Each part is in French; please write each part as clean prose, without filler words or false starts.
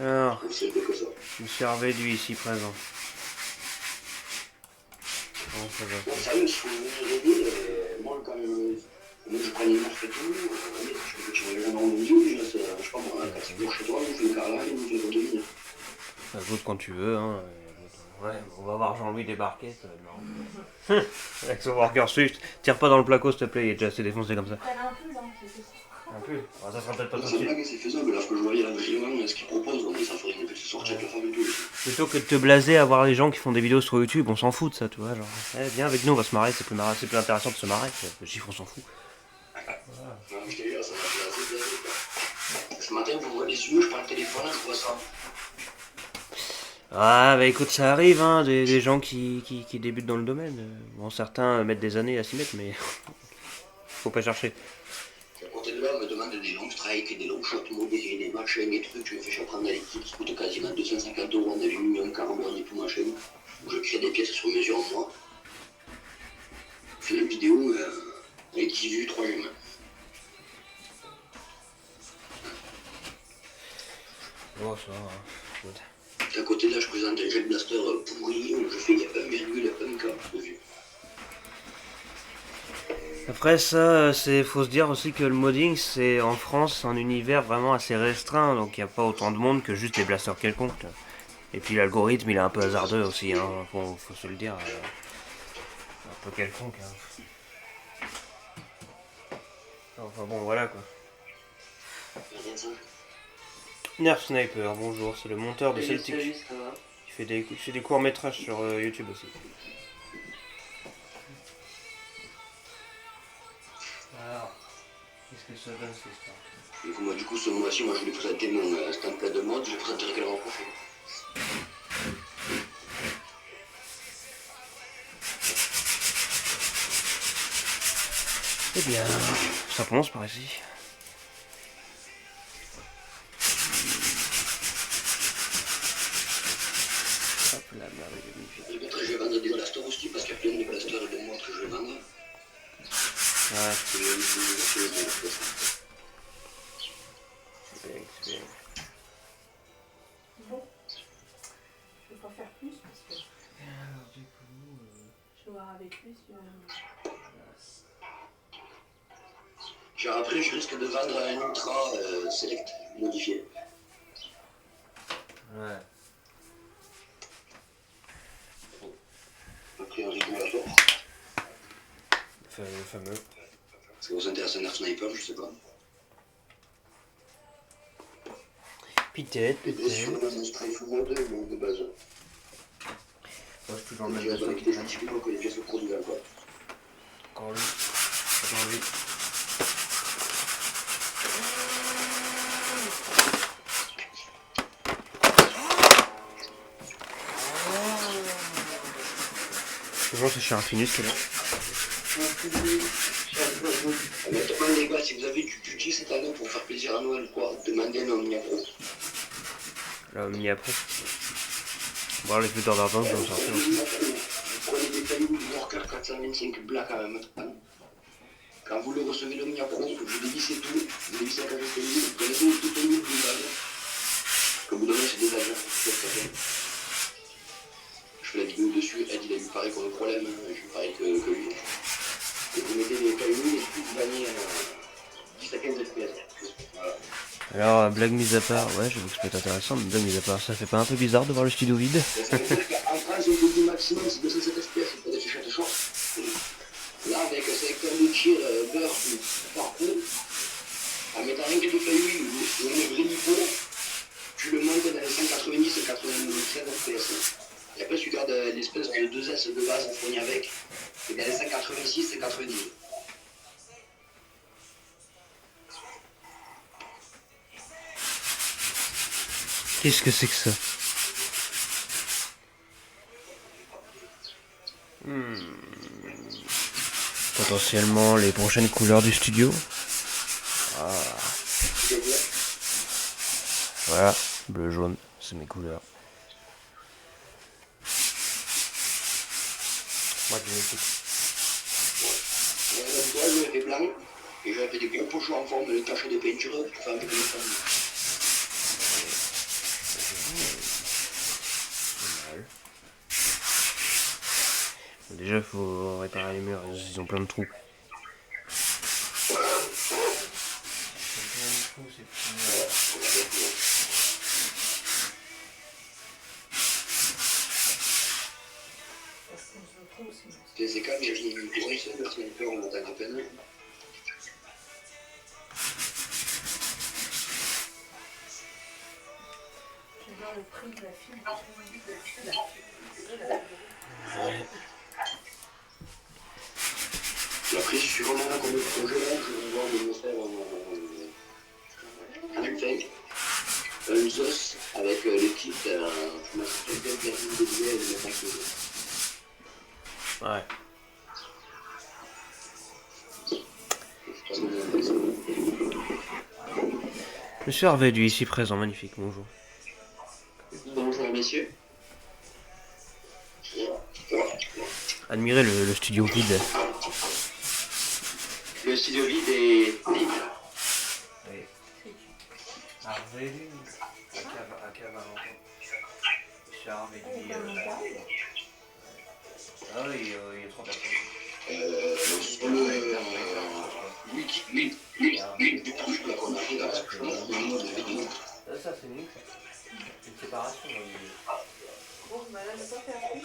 Alors, C'est un peu que ça. Monsieur Hervé du ici présent. Comment ça va? Bon, sérieux, si vous voulez aider, moi, quand je prends une marque et tout, je vais le rendre vidéo, déjà, c'est, je sais pas moi, 4 jours chez toi, on fait le carrelage, on fait le domine. Bah, écoute quand tu veux, hein. Ouais, on va voir Jean-Louis débarquer, ça va être marrant. Avec son Worker Swift, tire pas dans le placo s'il te plaît, il est déjà assez défoncé comme ça. Un peu là, c'est ça. Un peu. Ah, ça sera peut-être pas tout de C'est suite. blague, c'est faisable, là, ce que je voyais là, vraiment, ce qu'ils proposent, donc ça ferait une petite sortie avec la femme et tout. Plutôt que de te blaser à voir les gens qui font des vidéos sur YouTube, on s'en fout de ça, tu vois, genre. Eh, viens avec nous, on va se marrer, c'est plus intéressant de se marrer, le chiffre on s'en fout. Non, mais je te jure, ça m'a fait assez plaisir, quoi. Ce matin, je vois les yeux, je prends le téléphone, je vois ça. Ah bah écoute, ça arrive, hein, des gens qui débutent dans le domaine. Bon, certains mettent des années à s'y mettre, mais faut pas chercher. À côté de là, on me demande des longs strikes, des longs shots modérés, des machins, des trucs. Je me fais prendre des kits qui coûtent quasiment 250 € en aluminium, carbone et tout machin. Où je crée des pièces sur mesure en moi. Je fais une vidéo avec 10 vues, 3 gemmes. Oh, ça va, hein. À côté de là, je présente un jet blaster pourri où je fais 1,1K de vues. Après ça, faut se dire aussi que le modding, c'est en France un univers vraiment assez restreint, donc il n'y a pas autant de monde que juste des blasters quelconques. Et puis l'algorithme, il est un peu hasardeux aussi, hein, faut se le dire. Un peu quelconque. Hein. Enfin bon, voilà quoi. Rien de ça. Nerf Sniper, bonjour, c'est le monteur de Celtic. Il fait des courts-métrages sur YouTube aussi. Alors, qu'est-ce que ça donne cette histoire? Du coup, moi, ce mois-ci, je voulais présenter mon stand de mode, je le présenterai quel mois prochain. Eh bien, ça commence par ici. Hop là, merveilleux. Peut-être que je vais vendre des blasters aussi, parce qu'il y a plein de blasters et de montres que je vais vendre. Ouais, C'est bien, c'est bien. Bon, je vais pas faire plus parce que Alors, du coup, je vais voir avec lui si genre après, je risque de vendre un Ultra Select modifié. ouais. Après, un régulateur. Le fameux. Ça vous intéresse un Nerf Sniper, je sais pas. Peut-être. Et sur le Strafe Mode, de base. Moi, je suis toujours le Des même pièces avec des gentils plutôt que des pièces de produit, quoi. Encore lui. Attends, lui. Toujours ce chien Infinus qui est là. Honnêtement, les gars, si vous avez du budget cette année pour faire plaisir à Noël, quoi, demandez un Omnia Pro. Là, Omni après. Bon, les futurs d'argent, je vais en sortir aussi. Vous prenez des tailles du Worker 425 Black à même. Quand vous le recevez l'Omnia Pro, vous dévissez tout, vous dévissez la cage de taille, vous prenez tout le de base. Comme vous donnez, c'est des agents. Je fais la vidéo dessus, Ed il a eu pareil comme le problème, je suis pareil que lui. Et vous mettez les tailles et puis vous gagnez 10 à 15 FPS. Voilà. Alors, blague mise à part, ouais, j'avoue que ça peut être intéressant, mais blague mise à part, ça fait pas un peu bizarre de voir le studio vide? Ça veut dire qu'en France, le début maximum, c'est 207 FPS pour des fichettes short. Là, avec un sélecteur de tir burst partout, en mettant rien que de feuilles ou un vrai niveau, tu le montes dans les 190 et 93 FPS. Et après, tu gardes l'espèce de 2S de base fourni avec, et dans les 186 et 90. Qu'est-ce que c'est que ça? Potentiellement les prochaines couleurs du studio. Ah. Voilà, bleu, jaune, c'est mes couleurs. Moi, je m'écoute. Toi, je l'ai fait blanc, et j'avais fait des gros pochons en forme de cachet de peinture pour faire un peu comme ça. Déjà, il faut réparer les murs, ils ont plein de trous. C'est calme, j'ai mis pour une seule, parce qu'il y a une peur en montagne de peine. J'adore le prix de la fibre. Après, je suis vraiment là pour le projet, là, je vais voir de me faire un bulletin, une sauce avec le kit, je m'achète une personne de billets et le mettre à côté. Ouais. Monsieur Harvey, du ici présent, magnifique, bonjour. Bonjour messieurs. Admirez le studio vide. Le studio vide est vide. Oui. Harvey, à Cavalentin. Monsieur Harvey, ah oui, il y a 3 personnes. Sur le wiki, la connerie là, je pense que le mode vidéo. Ça, c'est une séparation. Bon, bah là, je vais pas faire plus.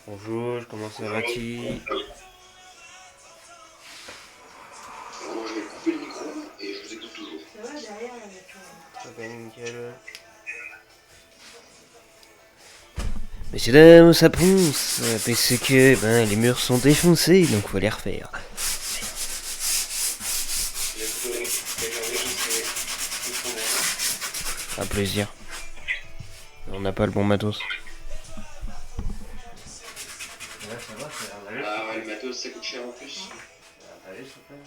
Bonjour, comment ça va-t-il? Moi je vais couper le micro et je vous écoute toujours. Ça va derrière, là, maintenant. Ça va nickel. Messieurs dames, ça ponce, parce que les murs sont défoncés, donc faut les refaire. Un plaisir. On n'a pas le bon matos. Ah ouais, le matos ça coûte cher en plus. Allez, s'il vous plaît.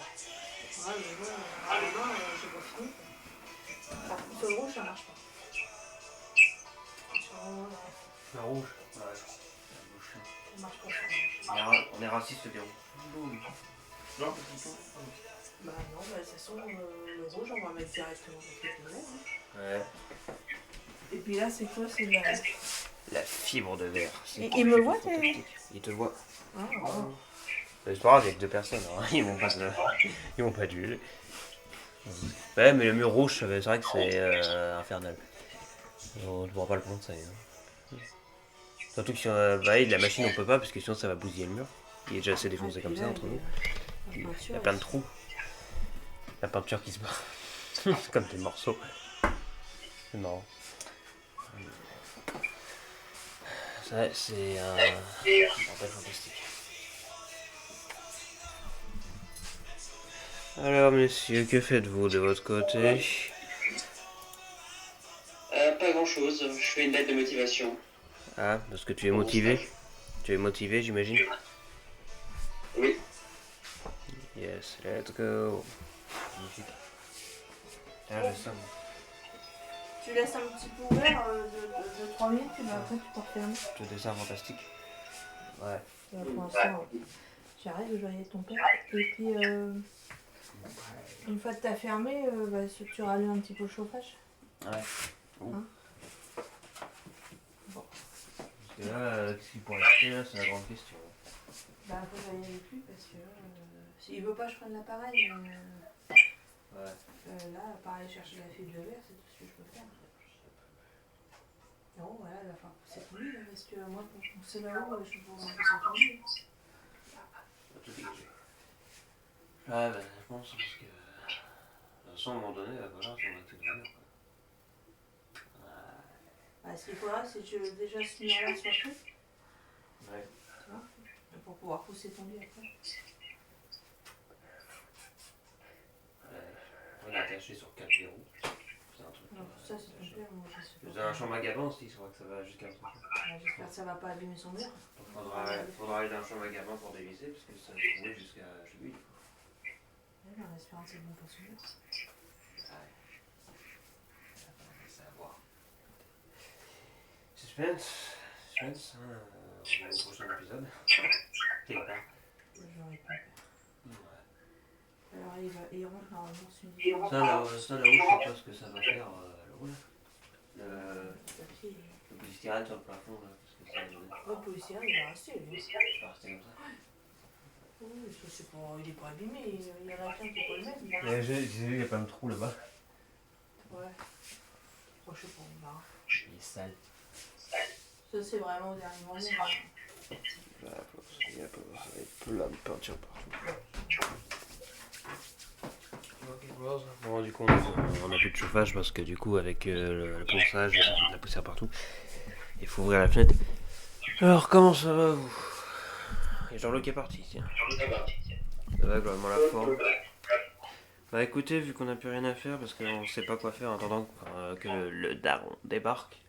Ouais, mais bon, demain, j'ai pas fini. Par contre, sur le rouge, ça marche pas. Sur le rouge, La rouge. Ouais. ça marche pas, ça marche. On est raciste des rouges. Non, Bah non, bah, de toute façon, le rouge, on va mettre directement avec le vert. Ouais. Et puis là, c'est quoi? C'est de La fibre de verre. Il me voit, t'es... Il te voit. Ah, ouais. C'est pas grave, il y a que 2 personnes, hein. Ils vont pas te juger. Ouais, mais le mur rouge, c'est vrai que c'est infernal. On ne pourra pas le prendre, ça y est. Surtout que sur la machine, on peut pas, parce que sinon ça va bousiller le mur. Il est déjà assez défoncé comme ça entre nous. Il y a plein de trous. La peinture qui se barre. C'est comme des morceaux. C'est marrant. Ça, c'est un bordel fantastique. Alors, messieurs, que faites-vous de votre côté? Pas grand chose, je fais une lettre de motivation. Ah, parce que tu es motivé? Tu es motivé, j'imagine? Oui. Yes, let's go. Magnifique. Ah, je sens. Tu laisses un petit peu ouvert de 3 minutes, et ben après tu peux refermer. Tout dessin fantastique. Ouais. Pour l'instant, j'arrive, je vais aller ton père. Et puis, une fois que t'as fermé, tu rallumes un petit peu le chauffage. Ouais. Hein? Bon. Parce que là, qu'est-ce qu'il pourrait acheter là, c'est la grande question. Bah, faut que j'aille avec lui parce que s'il veut pas que je prenne l'appareil, Ouais. là, pareil, chercher la fibre de verre, c'est tout ce que je peux faire. Non, voilà, il va falloir pousser ton lit, parce que moi, pour pousser là-haut, je peux pas pousser ton lit. Tout dégager. Ouais, bah, je pense parce que. De toute façon, à un moment donné, il va falloir qu'on va tout devenir. Bah, ce qu'il faudra, c'est que déjà ce mur-là soit fait. Ouais. Tu vois, pour pouvoir pousser ton lit après. On est attaché sur 4 verrous. C'est un truc. Alors, ça, c'est ton père, moi, je sais Vous pas. avez un champ magasin aussi, je crois que ça va jusqu'à un truc. J'espère que ça va pas abîmer son mur. Donc faudra aller dans un champ magasin pour dévisser, parce que ça va trouver jusqu'à chez lui. Ouais, en espérant que c'est bon pour son mur. Ouais. C'est à voir. Suspense, hein, au prochain épisode. Quelque part. J'aurais pas peur. Ouais. Alors, il rentre normalement sur une Ça là où je sais pas ce que ça va faire, le roule. Papier. Le polystyrène sur le plafond là. Parce que Le policier, il va rester, lui. ça restait comme ça. Oui, ça, c'est pas... il est pas abîmé, il y en a qu'un qui est pas le même. J'ai vu, il y a plein de trous là-bas. Ouais. Oh, je sais pas, on verra. Il est sale. Ça, c'est vraiment au dernier moment. Là, il y a plein de peinture partout. Bon, du coup, on a plus de chauffage parce que du coup, avec le ponçage, il y a de la poussière partout. Il faut ouvrir la fenêtre. Alors, comment ça va vous? Et Jean-Luc est parti, tiens. Ça va, globalement la forme. Bah écoutez, vu qu'on n'a plus rien à faire parce qu'on sait pas quoi faire en attendant que le daron débarque,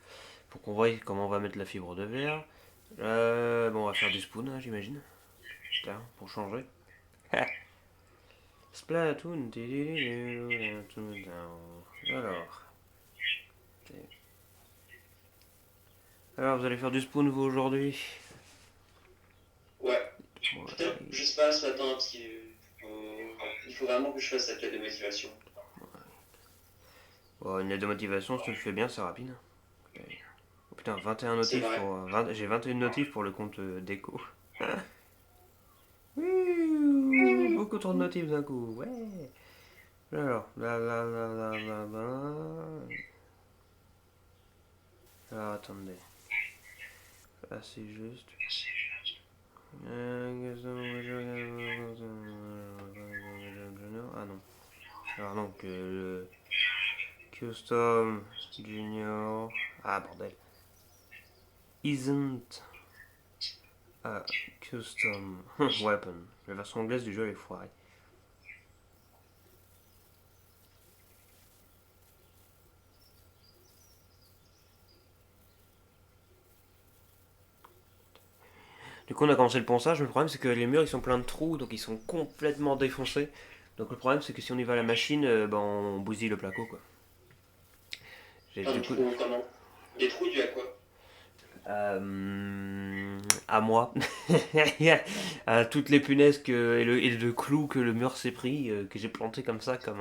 pour qu'on voie comment on va mettre la fibre de verre. Bon, on va faire du spoon, hein, j'imagine. Putain, pour changer. Splatoon. Alors. Alors, vous allez faire du spoon vous aujourd'hui? Ouais. Bon, Putain, je sais pas ce matin parce qu'il il faut vraiment que je fasse cette lettre de motivation. bon, une lettre de motivation, si tu le fais bien, c'est rapide. Oh putain, 21 C'est notifs vrai. pour. J'ai 21 notifs pour le compte déco. Ouh, beaucoup trop de notifs d'un coup, ouais. Alors, alors, attendez. Là, c'est juste. Ah non. Alors non, que le Custom Junior. Ah bordel. Isn't a custom weapon. La version anglaise du jeu est foirée. Du coup, on a commencé le ponçage, mais le problème c'est que les murs ils sont pleins de trous, donc ils sont complètement défoncés. Donc le problème c'est que si on y va à la machine, ben, on bousille le placo quoi. J'ai Plein de du coup. trous, comment? Des trous dus à quoi? À moi. À toutes les punaises et le clou que le mur s'est pris, que j'ai planté comme ça, comme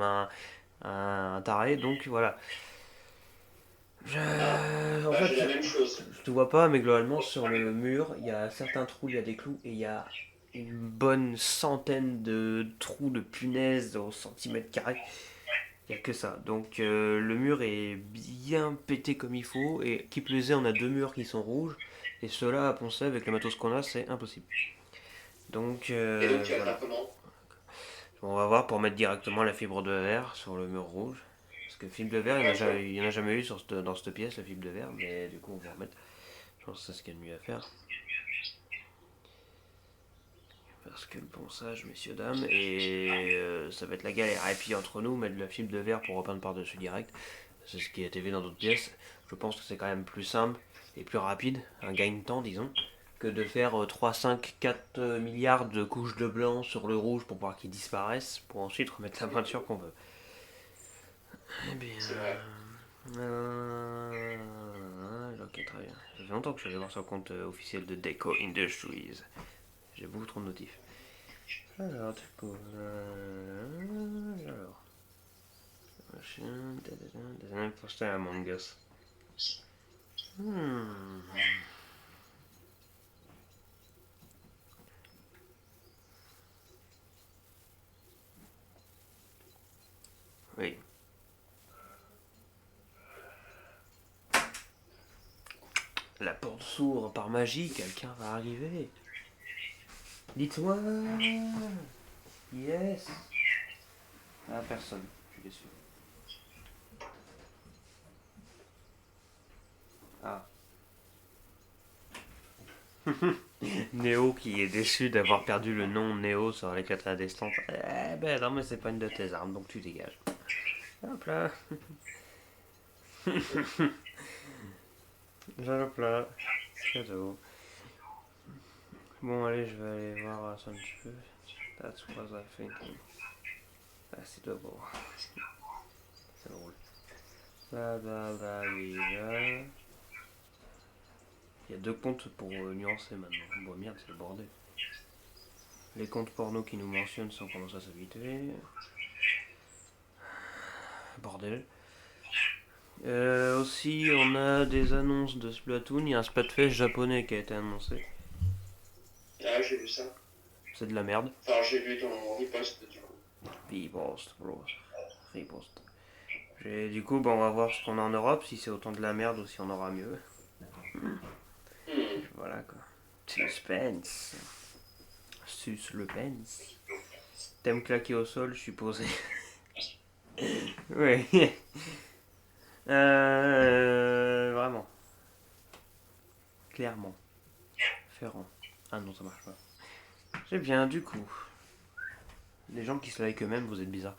un taré. Donc voilà. Ah, En bah fait, j'ai la même chose. je te vois pas, mais globalement, sur le mur, il y a certains trous, il y a des clous, et il y a une bonne centaine de trous de punaises au centimètre carré. Il n'y a que ça. Donc le mur est bien pété comme il faut, et qui plus est, on a deux murs qui sont rouges, et ceux-là à poncer avec le matos qu'on a, c'est impossible. Donc Et donc tu vas voilà. faire comment? On va voir pour mettre directement la fibre de verre sur le mur rouge. Parce que fibre de verre, il n'y en a jamais eu dans cette pièce, la fibre de verre, mais du coup on va en remettre. Je pense que c'est ce qu'il y a de mieux à faire. Parce que le ponçage, messieurs, dames, et ça va être la galère. Et puis entre nous, mettre de la fibre de verre pour repeindre par-dessus direct, c'est ce qui a été vu dans d'autres pièces. Je pense que c'est quand même plus simple et plus rapide, un gain de temps, disons, que de faire 3, 5, 4 milliards de couches de blanc sur le rouge pour pouvoir qu'ils disparaissent, pour ensuite remettre la peinture qu'on veut. Eh bien. C'est vrai. Ok, très bien. Ça fait longtemps que je vais voir sur le compte officiel de Deco Industries. J'ai beaucoup trop de notifs. Alors, du coup. Alors. Machin. There's an imposter among us. Oui. La porte s'ouvre par magie, quelqu'un va arriver. Dites-moi. Yes. Ah, personne. Je suis déçu. Ah. Néo qui est déçu d'avoir perdu le nom Néo sur les 4 descente. Eh ben non, mais c'est pas une de tes armes, donc tu dégages. Hop là. Hop là. Cadeau. Bon, allez, je vais aller voir ça un petit peu. That's what I think. Ah, c'est double. C'est drôle. Bla bla bla, il y a deux comptes pour nuancer maintenant. Bon, merde, c'est le bordel. Les comptes porno qui nous mentionnent sans commencer à s'habituer. Bordel. Aussi, on a des annonces de Splatoon. Il y a un Splatfest japonais qui a été annoncé. Ah, j'ai vu ça. C'est de la merde. Enfin, j'ai vu ton riposte du coup. Riposte, bro. Riposte. Du coup, on va voir ce qu'on a en Europe, si c'est autant de la merde ou si on aura mieux. Voilà quoi. Suspense. Sus le pence. T'aimes claquer au sol, je supposé. Oui. Vraiment. Clairement. Ferrand. Ah non, ça marche pas. C'est bien, du coup. Les gens qui se like eux-mêmes, vous êtes bizarres.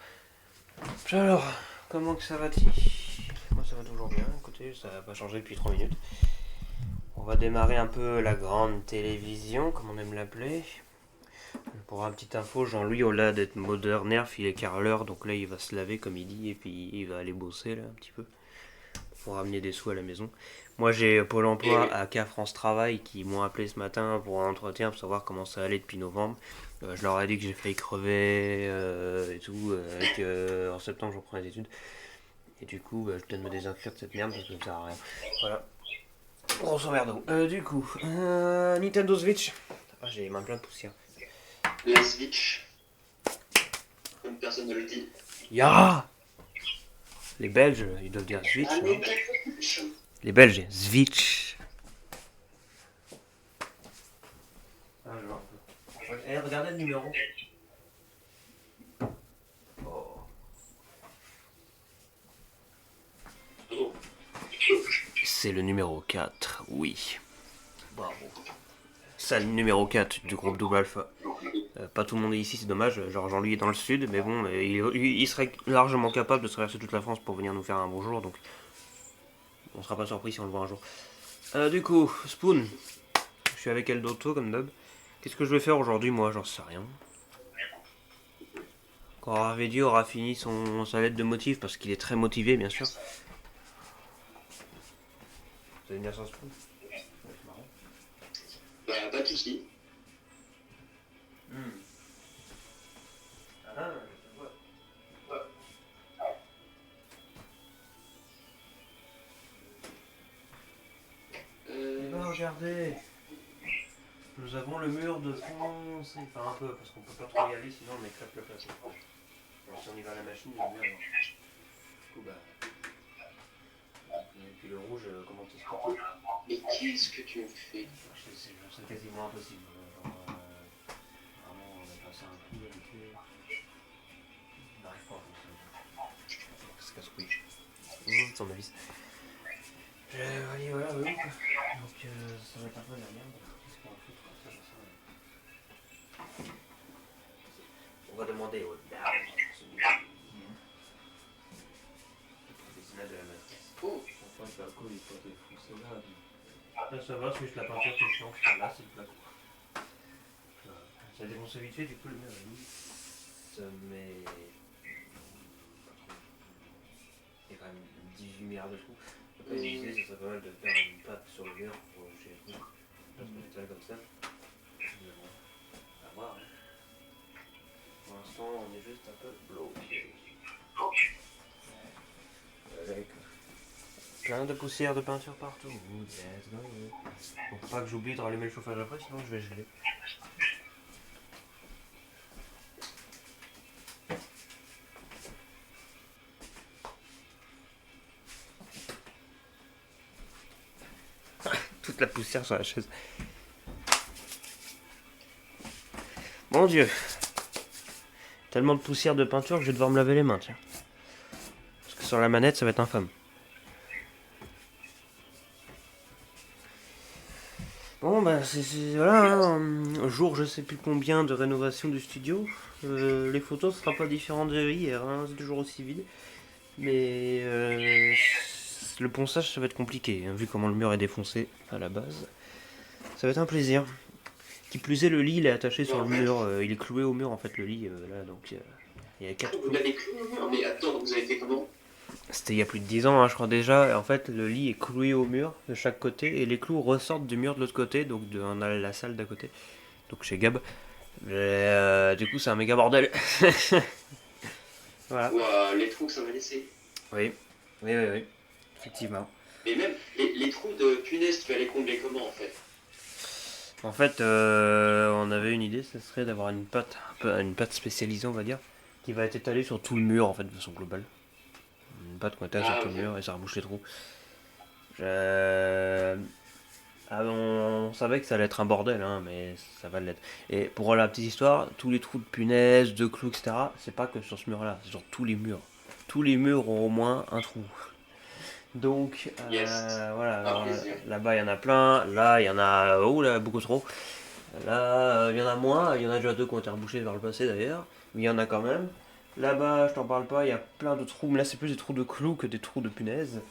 Alors, comment que ça va-t-il? Moi, ça va toujours bien. Écoutez, ça n'a pas changé depuis 3 minutes. On va démarrer un peu la grande télévision, comme on aime l'appeler. Pour une petite info, Jean-Louis, au lieu d'être modeur nerf, il est carreleur, donc là il va se laver comme il dit, et puis il va aller bosser là un petit peu, pour ramener des sous à la maison. Moi j'ai Pôle emploi à K France Travail qui m'ont appelé ce matin pour un entretien pour savoir comment ça allait depuis novembre. Je leur ai dit que j'ai failli crever et tout, en septembre je reprends les études. Et du coup, je viens de me désinscrire de cette merde parce que ça sert à rien. Voilà. Grosso merdo. Du coup, Nintendo Switch. Ah, j'ai les mains pleines de poussière. La Switch. Comme personne ne le dit. Ya Les Belges, ils doivent dire Switch, Ah, non? mais Switch. Les Belges, Switch. Ah, je vois un peu. Eh, regardez le numéro. Oh. Oh. C'est le numéro 4, oui. Bravo. C'est le numéro 4 du groupe Double Alpha. Pas tout le monde est ici, c'est dommage. Genre Jean-Louis est dans le sud, mais bon, il serait largement capable de traverser toute la France pour venir nous faire un bonjour, donc on sera pas surpris si on le voit un jour. Du coup, Spoon. Je suis avec Eldoto comme d'hab. Qu'est-ce que je vais faire aujourd'hui, moi? J'en sais rien. Quand Ravedi aura fini sa lettre de motif, parce qu'il est très motivé, bien sûr. Vous allez venir sans Spoon? Ouais, c'est marrant. Bah, pas de soucis. Ah, Eh ben, regardez. Nous avons le mur de France. Enfin, un peu, parce qu'on peut pas trop y aller, sinon on éclate le plateau. Alors, si on y va à la machine, il y a le mur. Du coup, bah. Et puis le rouge, comment tu se porte? Mais qu'est-ce que tu me fais? C'est quasiment impossible. Genre, vraiment, on a passé un coup habitué. On n'arrive pas à faire ça. C'est casse-couille. C'est ton avis. Voilà, oui. Donc, ça va être un peu la merde. Qu'est-ce qu'on va foutre comme ça, On va demander au DAO. Le de la matrice. Oh. Enfin, le placo, il faut défoncer là. Là, ça va, c'est juste la peinture qui change. Là, c'est le placo. Ça défonce vite fait, du coup, le mur est mis. Ça met. Il y a quand même 18 milliards de trous. Après, l'idée, ça serait pas mal de faire une patte sur le mur pour chez les trous. Parce qu'on est comme ça. Mais bon, à voir. Hein. Pour l'instant, on est juste un peu bloqué. Avec plein de poussière de peinture partout. Let's go. Faut pas que j'oublie de rallumer le chauffage après, sinon je vais geler. Toute la poussière sur la chaise. Mon Dieu. Tellement de poussière de peinture que je vais devoir me laver les mains, tiens. Parce que sur la manette, ça va être infâme. Bon, bah, voilà, hein, jour je sais plus combien de rénovation du studio. Les photos, ce sera pas différent de hier, hein, c'est toujours aussi vide. Mais le ponçage, ça va être compliqué, hein, vu comment le mur est défoncé à la base. Ça va être un plaisir. Qui plus est, le lit, il est attaché sur le mur, il est cloué au mur en fait, le lit, là, donc il y a 4 Vous clous. l'avez cloué au mur? Mais attends, vous avez fait comment? C'était il y a plus de 10 ans, hein, je crois déjà. Et en fait, le lit est cloué au mur de chaque côté et les clous ressortent du mur de l'autre côté, donc on a la salle d'à côté, donc chez Gab. Du coup, c'est un méga bordel. Voilà. Ouah, les trous que ça m'a laissé. Oui. effectivement. Mais même les trous de punaise, tu vas les combler comment en fait? En fait, on avait une idée, ce serait d'avoir une pâte spécialisée, on va dire, qui va être étalée sur tout le mur, en fait, de façon globale. Une pâte qu'on étale sur Ah, tout le ok. mur et ça rebouche les trous. Je- on savait que ça allait être un bordel, hein, mais ça va l'être. Et pour la petite histoire, tous les trous de punaise, de clous, etc., c'est pas que sur ce mur-là, c'est sur tous les murs. Tous les murs ont au moins un trou. Donc, Yes. voilà, Un alors, plaisir. là-bas il y en a plein, là il y en a, oh là, beaucoup trop. Là, il y en a moins, il y en a déjà deux qui ont été rebouchés vers le passé d'ailleurs, mais il y en a quand même. Là-bas, je t'en parle pas, il y a plein de trous, mais là c'est plus des trous de clous que des trous de punaises.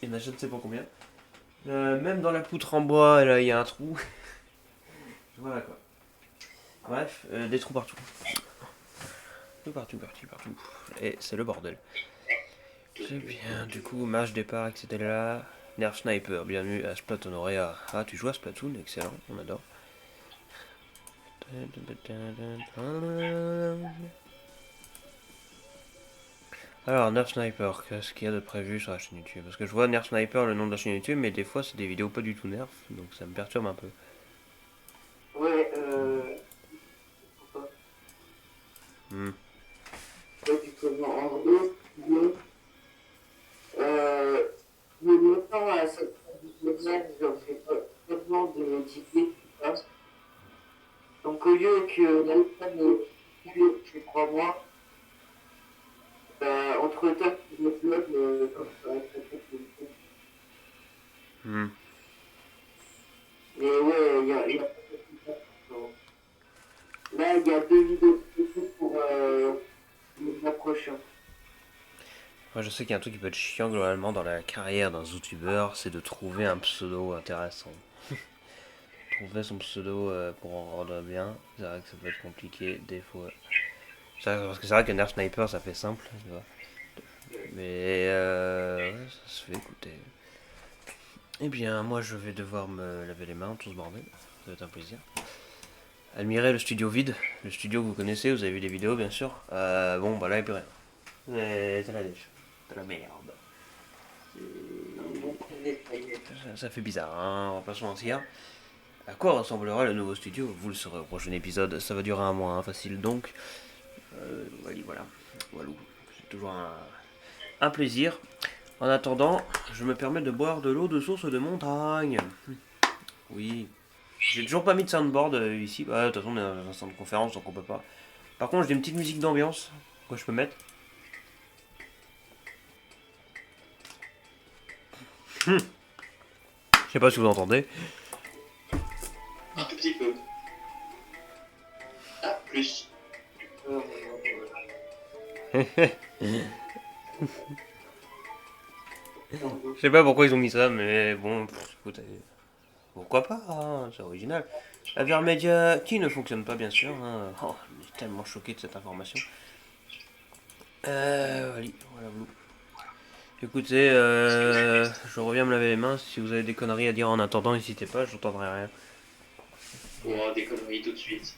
Il y en a je ne sais pas combien. Même dans la poutre en bois, là il y a un trou. Voilà quoi. Bref, des trous partout. Tout partout, partout, partout. Et c'est le bordel. C'est bien, du coup, match départ, etc. Nerf Sniper, bienvenue à Splatonorea. Ah, tu joues à Splatoon, excellent, on adore. Alors, Nerf Sniper, qu'est-ce qu'il y a de prévu sur la chaîne YouTube? Parce que je vois Nerf Sniper, le nom de la chaîne YouTube, mais des fois c'est des vidéos pas du tout Nerf, donc ça me perturbe un peu. Ouais, pourquoi Hmm. pas du tout. En gros, euh, le montant à cette condition, j'en fais pas tellement d'idées qui passent. Donc, au lieu que l'iPhone fait 3 mois, entre temps, je me upload, comme ça, ça fait que- Hmm. Mais ouais, il y a pas de temps. Là, il y a 2 vidéos pour le mois prochain. Moi je sais qu'il y a un truc qui peut être chiant globalement dans la carrière d'un zootubeur, c'est de trouver un pseudo intéressant. Trouver son pseudo pour en rendre bien, c'est vrai que ça peut être compliqué des fois. Parce que c'est vrai que Nerf Sniper ça fait simple, tu vois. Mais ouais, ça se fait écouter. Eh bien, moi je vais devoir me laver les mains, tout ce bordel. Ça va être un plaisir. Admirez le studio vide, le studio que vous connaissez, vous avez vu les vidéos bien sûr. Bon, bah là, il n'y a plus rien. C'est la dèche. C'est la merde. Un bon coup de nettoyage. Ça fait bizarre, hein, on va pas se mentir. À quoi ressemblera le nouveau studio? Vous le saurez au prochain épisode. Ça va durer un mois, hein, facile donc. Voilà. Walou. C'est toujours un plaisir. En attendant, je me permets de boire de l'eau de source de montagne. Oui. J'ai toujours pas mis de soundboard ici. Bah, de toute façon, on est dans un centre de conférence donc on peut pas. Par contre, j'ai une petite musique d'ambiance. Quoi, je peux mettre? Je sais pas si vous entendez. Un tout petit peu. Ah, plus. Je sais pas pourquoi ils ont mis ça, mais bon, écoute, pourquoi pas, hein, c'est original. La Vermedia qui ne fonctionne pas, bien sûr. Hein. Oh, je suis tellement choqué de cette information. Voilà, voilà. Écoutez, je reviens me laver les mains. Si vous avez des conneries à dire en attendant, n'hésitez pas, je n'entendrai rien. Bon, des conneries tout de suite.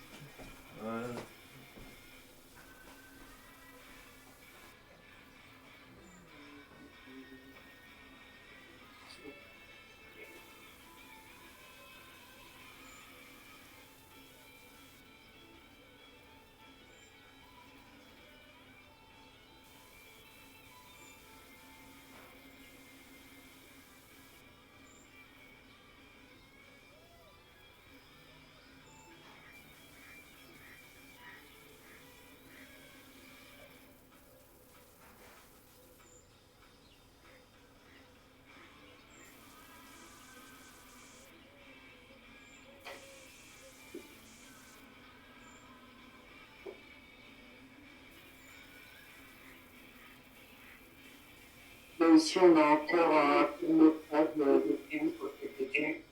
Là aussi, on a encore un tournetage de prévu pour cet été.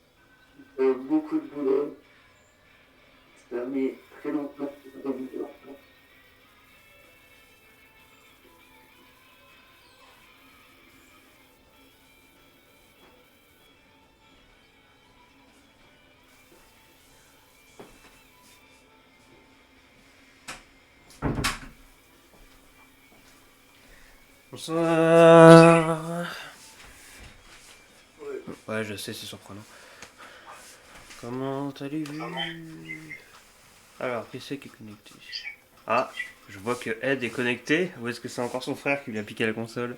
Beaucoup de boulot. Ça met très longtemps pour la vidéo. Bonsoir. Ouais, je sais, c'est surprenant. Comment t'as-tu vu? Alors, qui c'est qui est connecté? Ah, je vois que Ed est connecté. Ou est-ce que c'est encore son frère qui lui a piqué la console?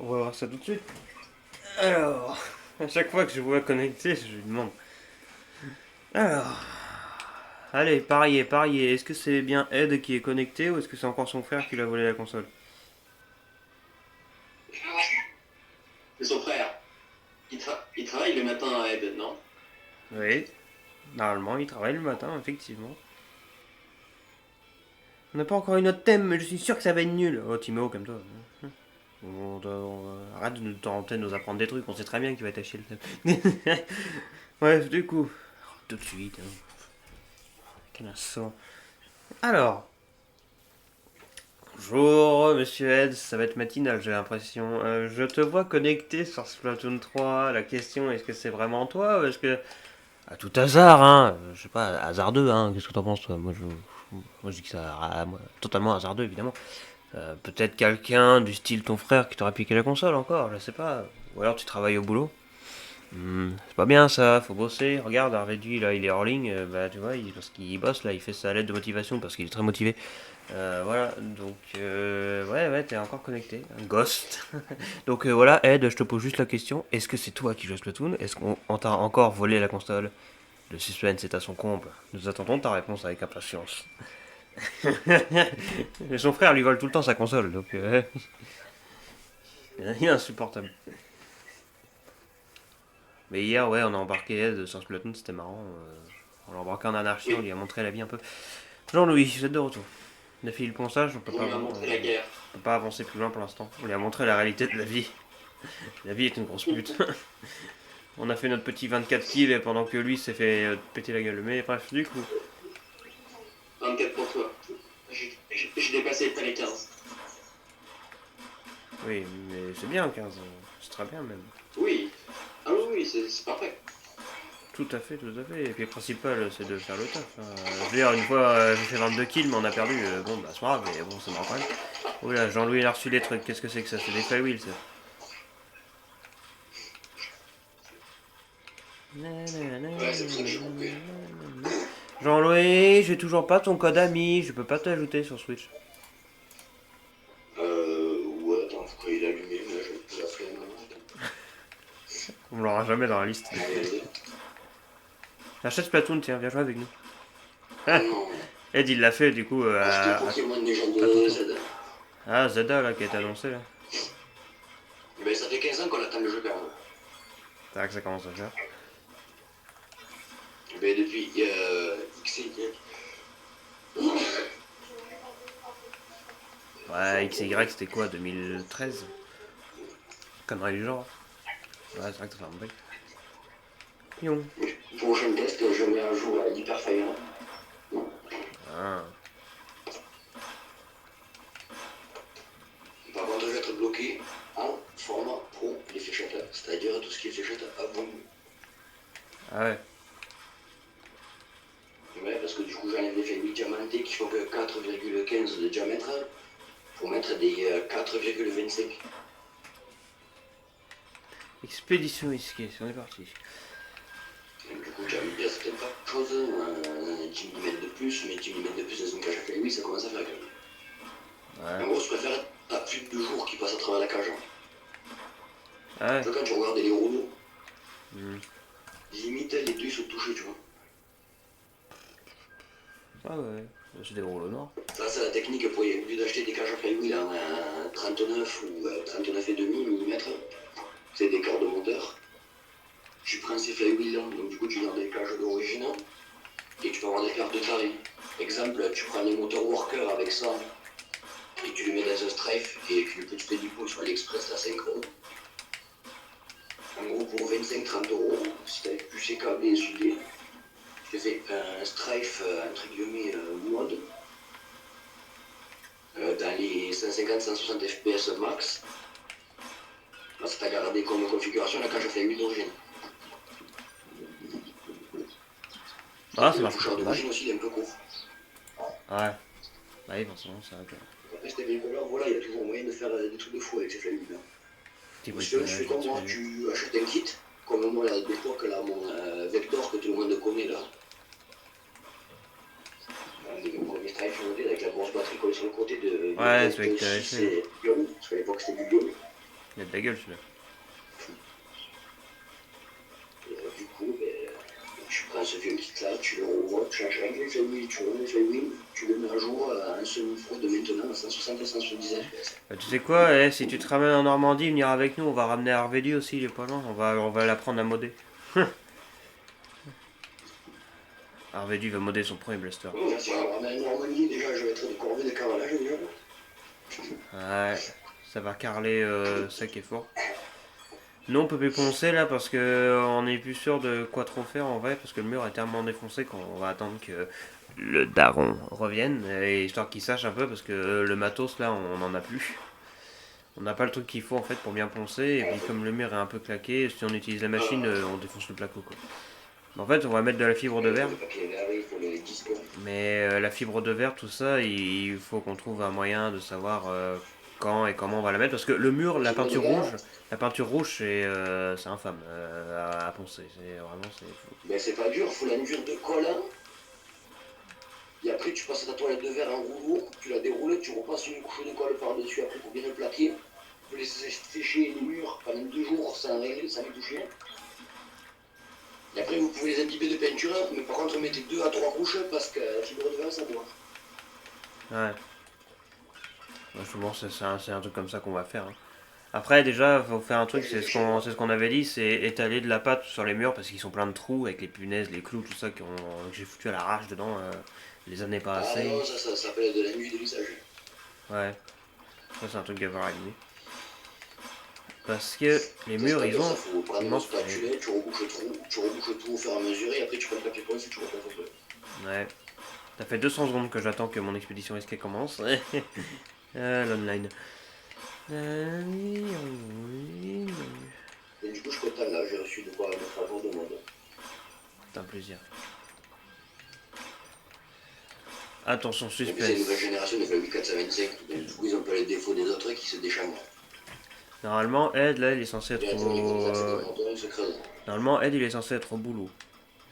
On va voir ça tout de suite. Alors, à chaque fois que je vois connecté, je lui demande. Alors, allez, pariez, pariez. Est-ce que c'est bien Ed qui est connecté ou est-ce que c'est encore son frère qui lui a volé la console? C'est son frère. Il travaille le matin à Ed, non? Oui, normalement, il travaille le matin, effectivement. On n'a pas encore eu notre thème, mais je suis sûr que ça va être nul. Oh, Timo, comme toi. Arrête de nous tenter de nous apprendre des trucs, on sait très bien qu'il va être à chier le thème. Bref, du coup, tout de suite. Quel insolent. Alors, bonjour, monsieur Ed, ça va être matinal, j'ai l'impression. Je te vois connecté sur Splatoon 3. La question, est-ce que c'est vraiment toi ou est-ce que. À tout hasard, hein. Je sais pas, hasardeux, hein. Qu'est-ce que t'en penses, toi? Moi, je dis que ça. Totalement hasardeux, évidemment. Peut-être quelqu'un du style ton frère qui t'aura piqué la console encore, je sais pas. Ou alors tu travailles au boulot. C'est pas bien ça, faut bosser. Regarde, Harvey, là, il est hors ligne. Bah, tu vois, lorsqu'il bosse, là, il fait sa lettre de motivation parce qu'il est très motivé. Voilà, donc, ouais, t'es encore connecté. Un ghost. Donc, voilà, Ed, je te pose juste la question. Est-ce que c'est toi qui joues à Splatoon? Est-ce qu'on t'a encore volé la console? Le suspense est à son comble. Nous attendons ta réponse avec impatience. Et son frère lui vole tout le temps sa console, donc il est insupportable. Mais hier, ouais, on a embarqué Ed sur Splatoon, c'était marrant. On l'a embarqué en anarchie, on lui a montré la vie un peu. Jean-Louis, vous êtes de retour. On a fini le ponçage, on peut On pas lui a montré la guerre. on peut pas avancer plus loin pour l'instant. On lui a montré la réalité de la vie. La vie est une grosse pute. On a fait notre petit 24 kills pendant que lui s'est fait péter la gueule. Mais bref, du coup. 24 pour toi. J'ai dépassé pas les 15. Oui, mais c'est bien 15. C'est très bien même. Oui. Ah oui, c'est parfait. Tout à fait, tout à fait. Et puis le principal, c'est de faire le taf. Hein. Je veux dire, une fois, j'ai fait 22 kills, mais on a perdu. Bon, bah, c'est pas grave, mais bon, c'est marrant quand même. Oula, Jean-Louis, il a reçu des trucs. Qu'est-ce que c'est que ça? C'est des flywheels, ça. Ouais, c'est pour ça que j'ai coupé. Jean-Louis, j'ai toujours pas ton code ami. Je peux pas t'ajouter sur Switch. Ouais, attends, pourquoi il est allumé? Mais je vais plus la flemme. On l'aura jamais dans la liste. Regardez. Achète Splatoon, tiens, viens jouer avec nous. Non. Ed, il l'a fait, du coup, Acheter Pokémon des gens de Toto. Z. Ah, Zelda, là, qui a été annoncé, là. Ben, ça fait 15 ans qu'on attend le jeu quand même. C'est vrai que ça commence à faire. Ben, depuis XY. Ouais, XY, c'était quoi, 2013? Connerie du genre. Ouais, c'est vrai que ça fait un break. Yon. Prochain test, je mets un jour à Hyper Fire. Ah. Par contre, je vais être bloqué en format pro les fléchettes, c'est-à-dire tout ce qui est fléchettes à volume. Ah ouais. Ouais, parce que du coup, j'enlève les feuilles diamantés qui font que 4,15 de diamètre pour mettre des 4,25. Expédition risquée, on est parti. Donc, du coup, j'aime bien certaines choses, 10 mm de plus, mais 10 mm de plus dans une cage à feuilles, oui, ça commence à faire quand même. Ouais. En gros, je préfère à plus de 2 jours qui passent à travers la cage. Ah ouais. Tu vois, quand tu regardes les rouleaux, Hmm. limite les deux sont touchés, tu vois. Ah ouais. C'est des rouleaux noirs. Ça, c'est la technique pour, au lieu d'acheter des cages à flywheel en 39 ou 39,5 mm, c'est des corps de moteur. Tu prends ces flywheels là, donc du coup tu gardes les cages d'origine et tu peux avoir des paires de tarés. Exemple, tu prends les moteurs worker avec ça et tu les mets dans un strafe et que le petit pédicule sur AliExpress à 5 €. En gros, pour 25-30 €, si tu avec plus ces câblés et soudés, tu te fais un strafe entre guillemets mode dans les 150-160 FPS max. Là, ça t'a gardé comme configuration la cage à flywheel d'origine. Ah, ça Le marche toucheur pas mal. d'origine aussi, il est un peu court. Ouais. Bah oui, forcément, c'est vrai que. Après, c'était bien couleur, voilà, il y a toujours moyen de faire des trucs de fou avec ces flywheels là. Petit Ou sinon, tu fais bricolage comme moi, là-dessus. tu achètes un kit Comme moi, là, d'époque, là, mon Vector que tout le monde connaît, là. Un des premiers stripes modèles avec la grosse batterie collée sur le côté de Ouais, c'est vrai que Volt t'avais 6 fait. et Lyon, parce qu'à l'époque c'était du Lyon. Il a de la gueule celui-là. Et du coup, ben, tu prends ce vieux kit-là, tu le revois, tu changes rien que les flywheels, tu remets les flywheels, tu le mets à jour à un semi-pro de maintenant à 160 et 170 FPS. Bah, tu sais quoi, si tu te ramènes en Normandie, venir avec nous, on va ramener Harvey aussi, il est pas loin. On va l'apprendre à modder. Harvey va modder son premier blaster. Si on ramène en Normandie, déjà je vais être de corvée de carrelage déjà. Ouais, ça va carreler sec et fort. Nous on peut plus poncer là parce que on est plus sûr de quoi trop faire en vrai parce que le mur est tellement défoncé qu'on va attendre que le daron revienne et histoire qu'il sache un peu parce que le matos là on en a plus. On n'a pas le truc qu'il faut en fait pour bien poncer et puis comme le mur est un peu claqué, si on utilise la machine on défonce le placo quoi. En fait on va mettre de la fibre de verre. Le papier verre, il faut les disques. Mais la fibre de verre, tout ça, il faut qu'on trouve un moyen de savoir quand et comment on va la mettre. Parce que le mur, la peinture rouge, c'est infâme à poncer. C'est vraiment, c'est fou. Ben c'est pas dur, faut l'enduire de colle. Et après tu passes ta toilette de verre en rouleau, tu la déroules, tu repasses une couche de colle par-dessus après pour bien le plaquer. Tu peux laisser sécher les murs pendant 2 jours sans régler, sans les toucher. Et après vous pouvez les imbiber de peinture, mais par contre mettez 2 à 3 couches parce que la fibre de verre ça boit. Ouais. Bon, c'est un truc comme ça qu'on va faire. Hein. Après, déjà, faut faire un truc, c'est ce qu'on avait dit, c'est étaler de la pâte sur les murs parce qu'ils sont pleins de trous avec les punaises, les clous, tout ça que j'ai foutu à l'arrache dedans les années Ah passées. non, ça s'appelle de l'enduit de lissage. Ouais. Ça, c'est un truc à voir avec lui. Parce que les murs, ils ont. Il faut prendre une spatule, tu rebouches tout au fur et à mesure et après tu prends le papier ponce et tu repasses un peu. Ouais. Ça fait 200 secondes que j'attends que mon expédition risquée commence. L'online. Et du coup, je suis content là, j'ai reçu de quoi mettre à jour de mode. C'est un plaisir. Attention, Et puis c'est une suspense. nouvelle génération de Flavi 425, donc du coup ils ont pas les défauts des autres qui se déchambrent. Normalement, Ed, là, il est censé être Et attends, les gros accès de moteur, ils se creusent. Normalement, Ed, il est censé être au boulot.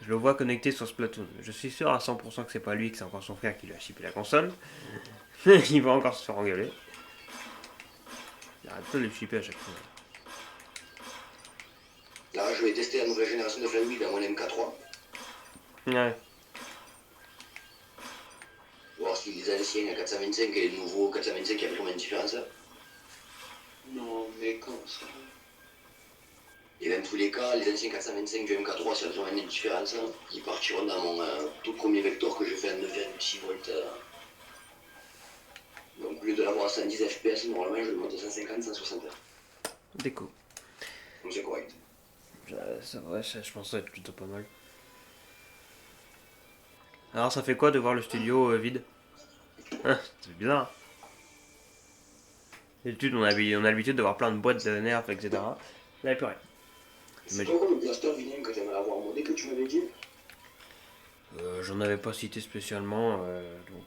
Je le vois connecté sur Splatoon. Je suis sûr à 100% que c'est pas lui, que c'est encore son frère qui lui a chippé la console. Il va encore se faire engueuler. Il arrête pas de le chipper à chaque fois. Là, je vais tester la nouvelle génération de Flavi dans mon MK3. Ouais. Voir si les anciens à 425 et les nouveaux 425, il y avait combien de différence. Non, mais quand ça... Et dans tous les cas, les anciens 425 du MK3, s'il y a vraiment une différence, ils partiront dans mon tout premier vecteur que j'ai fait à 9,6 volts. Donc au lieu de l'avoir à 110 FPS, normalement je le monte à 150, 160. Déco. Donc c'est correct. Ça, ouais, je pense que ça va être plutôt pas mal. Alors, ça fait quoi de voir le studio vide? C'est bizarre. D'habitude, on a l'habitude de voir plein de boîtes de nerfs, etc. Là, il n'y a plus rien. C'est pas comme le blaster vinyle que t'aimerais avoir modé que tu m'avais dit? J'en avais pas cité spécialement, donc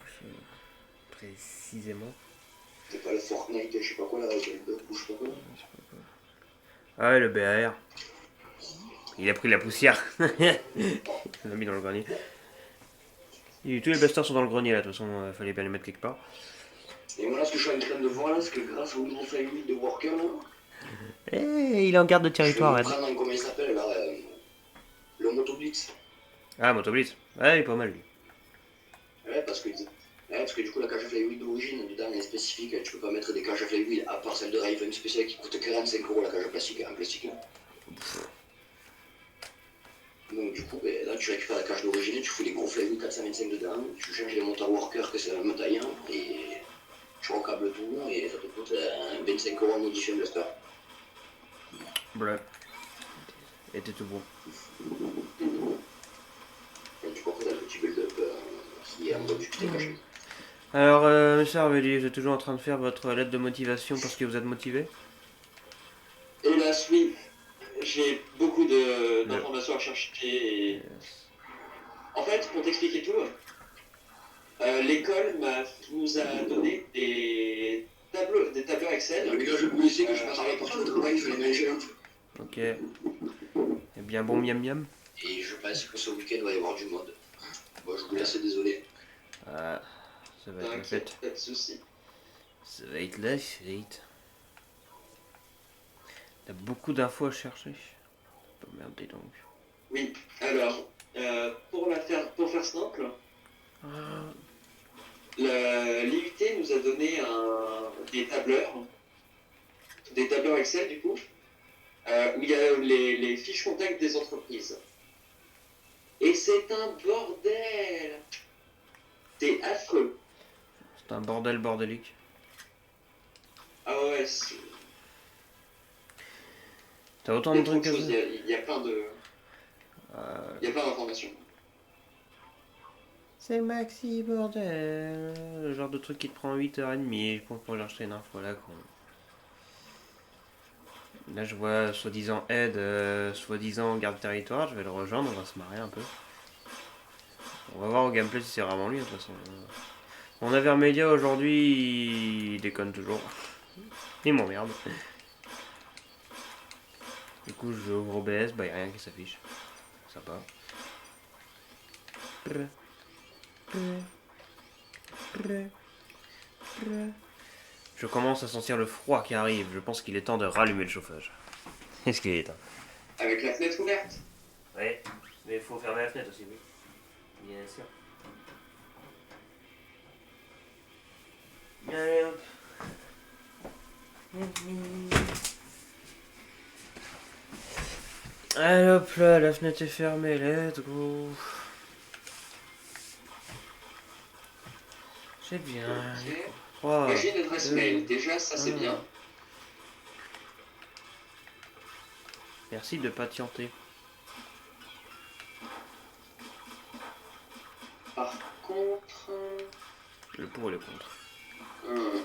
précisément. C'est pas le Fortnite, je sais pas quoi là, avec le bug ou je sais pas quoi. Ah ouais, le BAR. Il a pris la poussière. Il l'a mis dans le grenier. Et tous les blasters sont dans le grenier là, de toute façon, fallait bien les mettre quelque part. Et moi là, ce que je suis en train de voir là, c'est que grâce au nouveau flywheel de Worker là, Eh, il est en garde de je territoire, vais Ed. me prendre, comment il s'appelle là, le Motoblitz. Ah, Motoblitz. Ouais, il est pas mal lui. Ouais, parce que du coup, la cage à flywheel d'origine, dedans, elle est spécifique. Tu peux pas mettre des cages à flywheel à part celle de Raven spéciale qui coûte 45 € la cage en plastique. Donc, du coup, ben, là, tu récupères la cage d'origine, tu fous les gros flywheel 425 dedans, tu changes les moteurs Worker, que c'est la même taille, hein, et tu recables tout, et ça te coûte 25 € en modifiant le blaster. Bref. Et t'es tout bon. Et du coup, après, t'as le petit build-up qui est en mode du petit caché. Alors, monsieur Arveli, vous êtes toujours en train de faire votre lettre de motivation parce que vous êtes motivé? Hélas, oui. J'ai beaucoup d'informations à chercher. Et... En fait, pour t'expliquer tout, l'école nous a donné des tableaux Excel. Le gars, je vous laisser que je passe à la porte de travail, je vais les manger un peu. Ok. Bien bon miam miam. Et je pense que ce week-end va y avoir du monde. Bon, je vous laisse, désolé. Ah, ça va être la fête. Pas de soucis. Ça va être la fête. T'as beaucoup d'infos à chercher. Pas merder donc. Oui, alors, pour faire simple, Ah, l'IUT nous a donné des tableurs Excel du coup, où il y a les fiches contacts des entreprises. Et c'est un bordel! C'est affreux. c'est un bordel bordélique. Ah ouais, T'as autant il y de a trop trucs de à choses, faire. il y a plein de... Il y a plein d'informations. C'est Maxi Bordel. Le genre de truc qui te prend 8h30 pour chercher une info là. Là je vois soi-disant aide, soi-disant garde territoire. Je vais le rejoindre, on va se marrer un peu. On va voir au gameplay si c'est vraiment lui de toute façon. Mon Avermedia aujourd'hui il déconne toujours. Il m'emmerde. Du coup je vais ouvrir OBS, bah y'a rien qui s'affiche. Sympa. Je commence à sentir le froid qui arrive. Je pense qu'il est temps de rallumer le chauffage. Est-ce qu'il est éteint? Avec la fenêtre ouverte. Oui, mais il faut fermer la fenêtre aussi, oui. Bien sûr. Allez hop. Allez hop là, la fenêtre est fermée, let's go. C'est bien. Ok. 3, J'ai une adresse mail, déjà ça c'est bien. Merci de patienter. Par contre... Le pour et le contre. hum,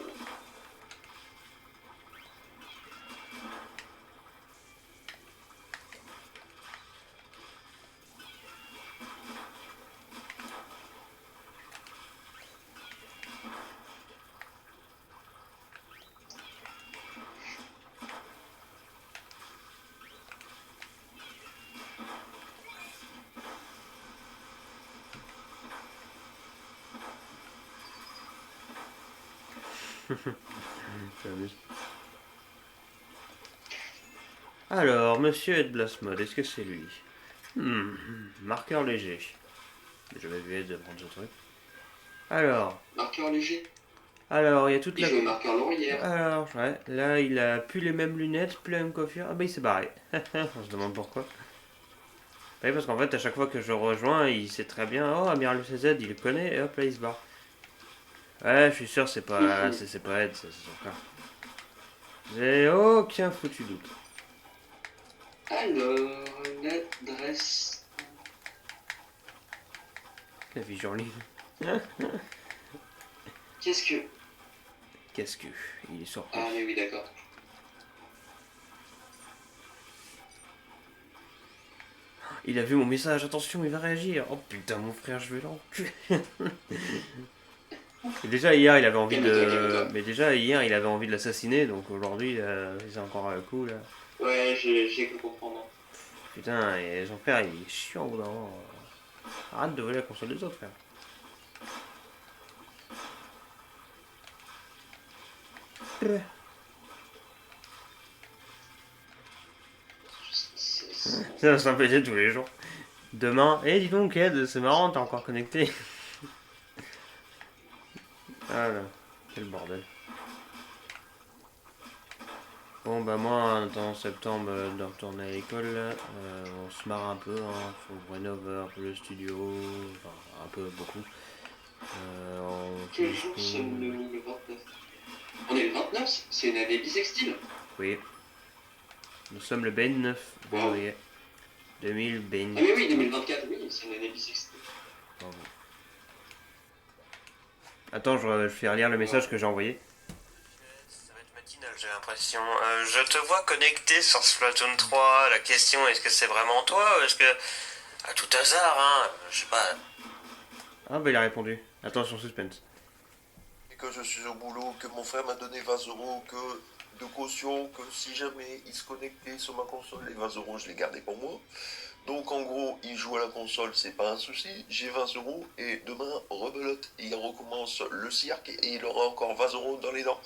Alors, monsieur Edblasmod, est-ce que c'est lui? Marqueur léger. Je vais lui aider de prendre ce truc. marqueur léger. Alors, il y a toute Il la... jouait marqueur long hier. Alors, ouais, là, il a plus les mêmes lunettes, plus la même coiffure. Ah bah, il s'est barré. On se demande pourquoi. Oui, parce qu'en fait, à chaque fois que je rejoins, il sait très bien. Oh, Amiral CZ, il le connaît, et hop, là, il se barre. Ouais, je suis sûr, c'est pas Ed, c'est son frère. J'ai aucun foutu doute. Alors, l'adresse... La fiche en ligne. Qu'est-ce que... Qu'est-ce que... Il est surpris. Ah mais oui d'accord. Il a vu mon message, attention, il va réagir. Oh putain, mon frère, je vais l'enculer. Et déjà hier, il avait envie de... Mais déjà hier, il avait envie de l'assassiner, donc aujourd'hui, c'est encore un coup, là. Ouais, j'ai cru comprendre. Putain, et son frère, il est chiant au bout d'un moment. Arrête de voler la console des autres, frère. Ça va s'empêcher tous les jours. Demain, dis donc, Ed, c'est marrant, t'es encore connecté. Ah là, quel bordel. Bon bah moi en attendant septembre de retourner à l'école, on se marre un peu, hein. Faut qu'on rénove un peu le studio, enfin un peu beaucoup. Quel jour sommes-nous le 29? On est le 29? C'est une année bissextile. Oui. Nous sommes le 29 février 2020. Ah mais oui, 2024, oui, c'est une année bissextile. Bravo. Attends, je vais faire lire le message que j'ai envoyé. Ça va être matinal, j'ai l'impression. Je te vois connecté sur Splatoon 3. La question, est-ce que c'est vraiment toi ou est-ce que... À tout hasard, hein, je sais pas. Ah bah il a répondu. Attention, suspense. Et que je suis au boulot, que mon frère m'a donné 20 euros, que de caution que si jamais il se connectait sur ma console, les 20 € je les gardais pour moi. Donc en gros, il joue à la console, c'est pas un souci, j'ai 20 € et demain, rebelote, il recommence le cirque et il aura encore 20 € dans les dents.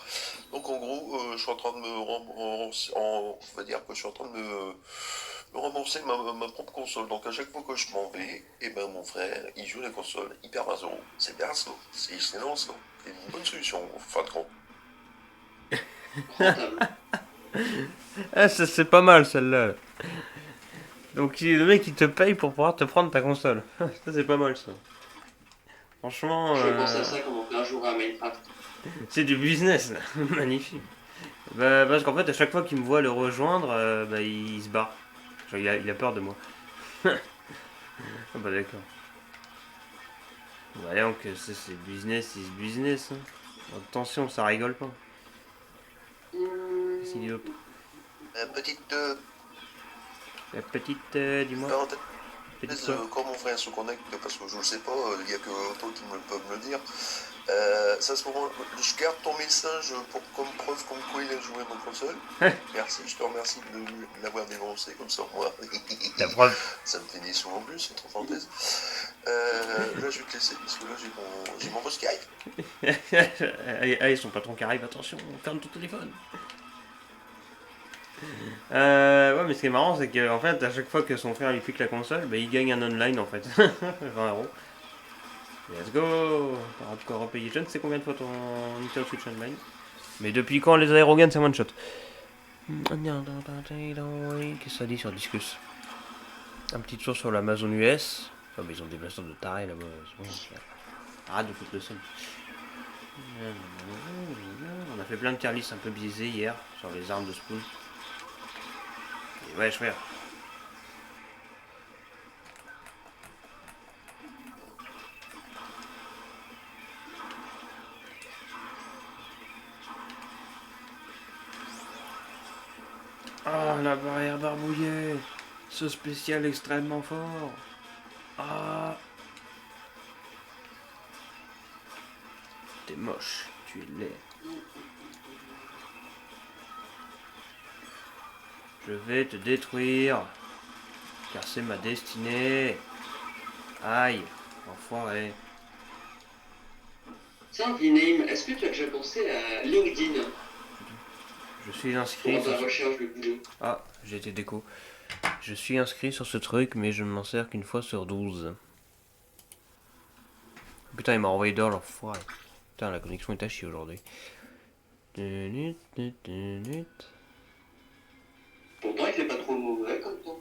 Donc en gros, je suis en train de me rembourser, on va dire que je suis en train de me rembourser ma propre console. Donc à chaque fois que je m'en vais, et ben mon frère, il joue la console, il perd 20 €. C'est bien ça, c'est excellent ça. C'est une bonne solution, en fin de compte. Rentable. Ah, ça, c'est pas mal celle-là. Donc le mec il te paye pour pouvoir te prendre ta console. Ça c'est pas mal ça. Franchement, Je pense à ça comme on fait un jour à Minecraft. c'est du business là. Magnifique. Bah, parce qu'en fait à chaque fois qu'il me voit le rejoindre, bah, il se barre. Genre, il a peur de moi. Ah bah d'accord. Bah donc c'est business, c'est business. Hein. Attention, ça rigole pas. Qu'est-ce qu'il dit hop. Petite La petite, dis-moi. parenthèse, Petite quoi. quand mon frère se connecte, parce que je ne sais pas, il n'y a que toi qui peut me le dire. C'est à ce moment, je garde ton message comme preuve comme quoi il a joué à ma console. Merci, je te remercie de l'avoir dénoncé comme ça, moi. La preuve. Ça me fait des sous en plus, entre parenthèses. Là, je vais te laisser parce que là, j'ai mon boss qui arrive. Allez, son patron qui arrive, attention, ferme ton téléphone. Ouais, mais ce qui est marrant, c'est qu'en fait, à chaque fois que son frère lui pique la console, bah, il gagne un online en fait. 20 €. Let's go. T'as encore repayé. Je ne sais combien de fois ton Nintendo Switch Online. Mais depuis quand les aéroguns c'est one shot? Qu'est-ce que ça dit sur Discus? Un petit tour sur l'Amazon US. Oh, mais ils ont des blasters de taré là-bas. Arrête de foutre le sol. On a fait plein de tier lists un peu biaisés hier sur les armes de Spoon. Et ouais, frère. Ah, la barrière barbouillée. Ce spécial extrêmement fort. Ah. T'es moche, tu es laid. Je vais te détruire. Car c'est ma destinée. Aïe, enfoiré. Tiens, V-Name, est-ce que tu as déjà pensé à LinkedIn Je suis pour inscrit ta sur... recherche de boulot? Ah, j'ai été déco. Je suis inscrit sur ce truc, mais je ne m'en sers qu'une fois sur 12. Putain, il m'a envoyé dehors, l'enfoiré. Putain, la connexion est à chier aujourd'hui. Pourtant, il fait pas trop mauvais comme temps.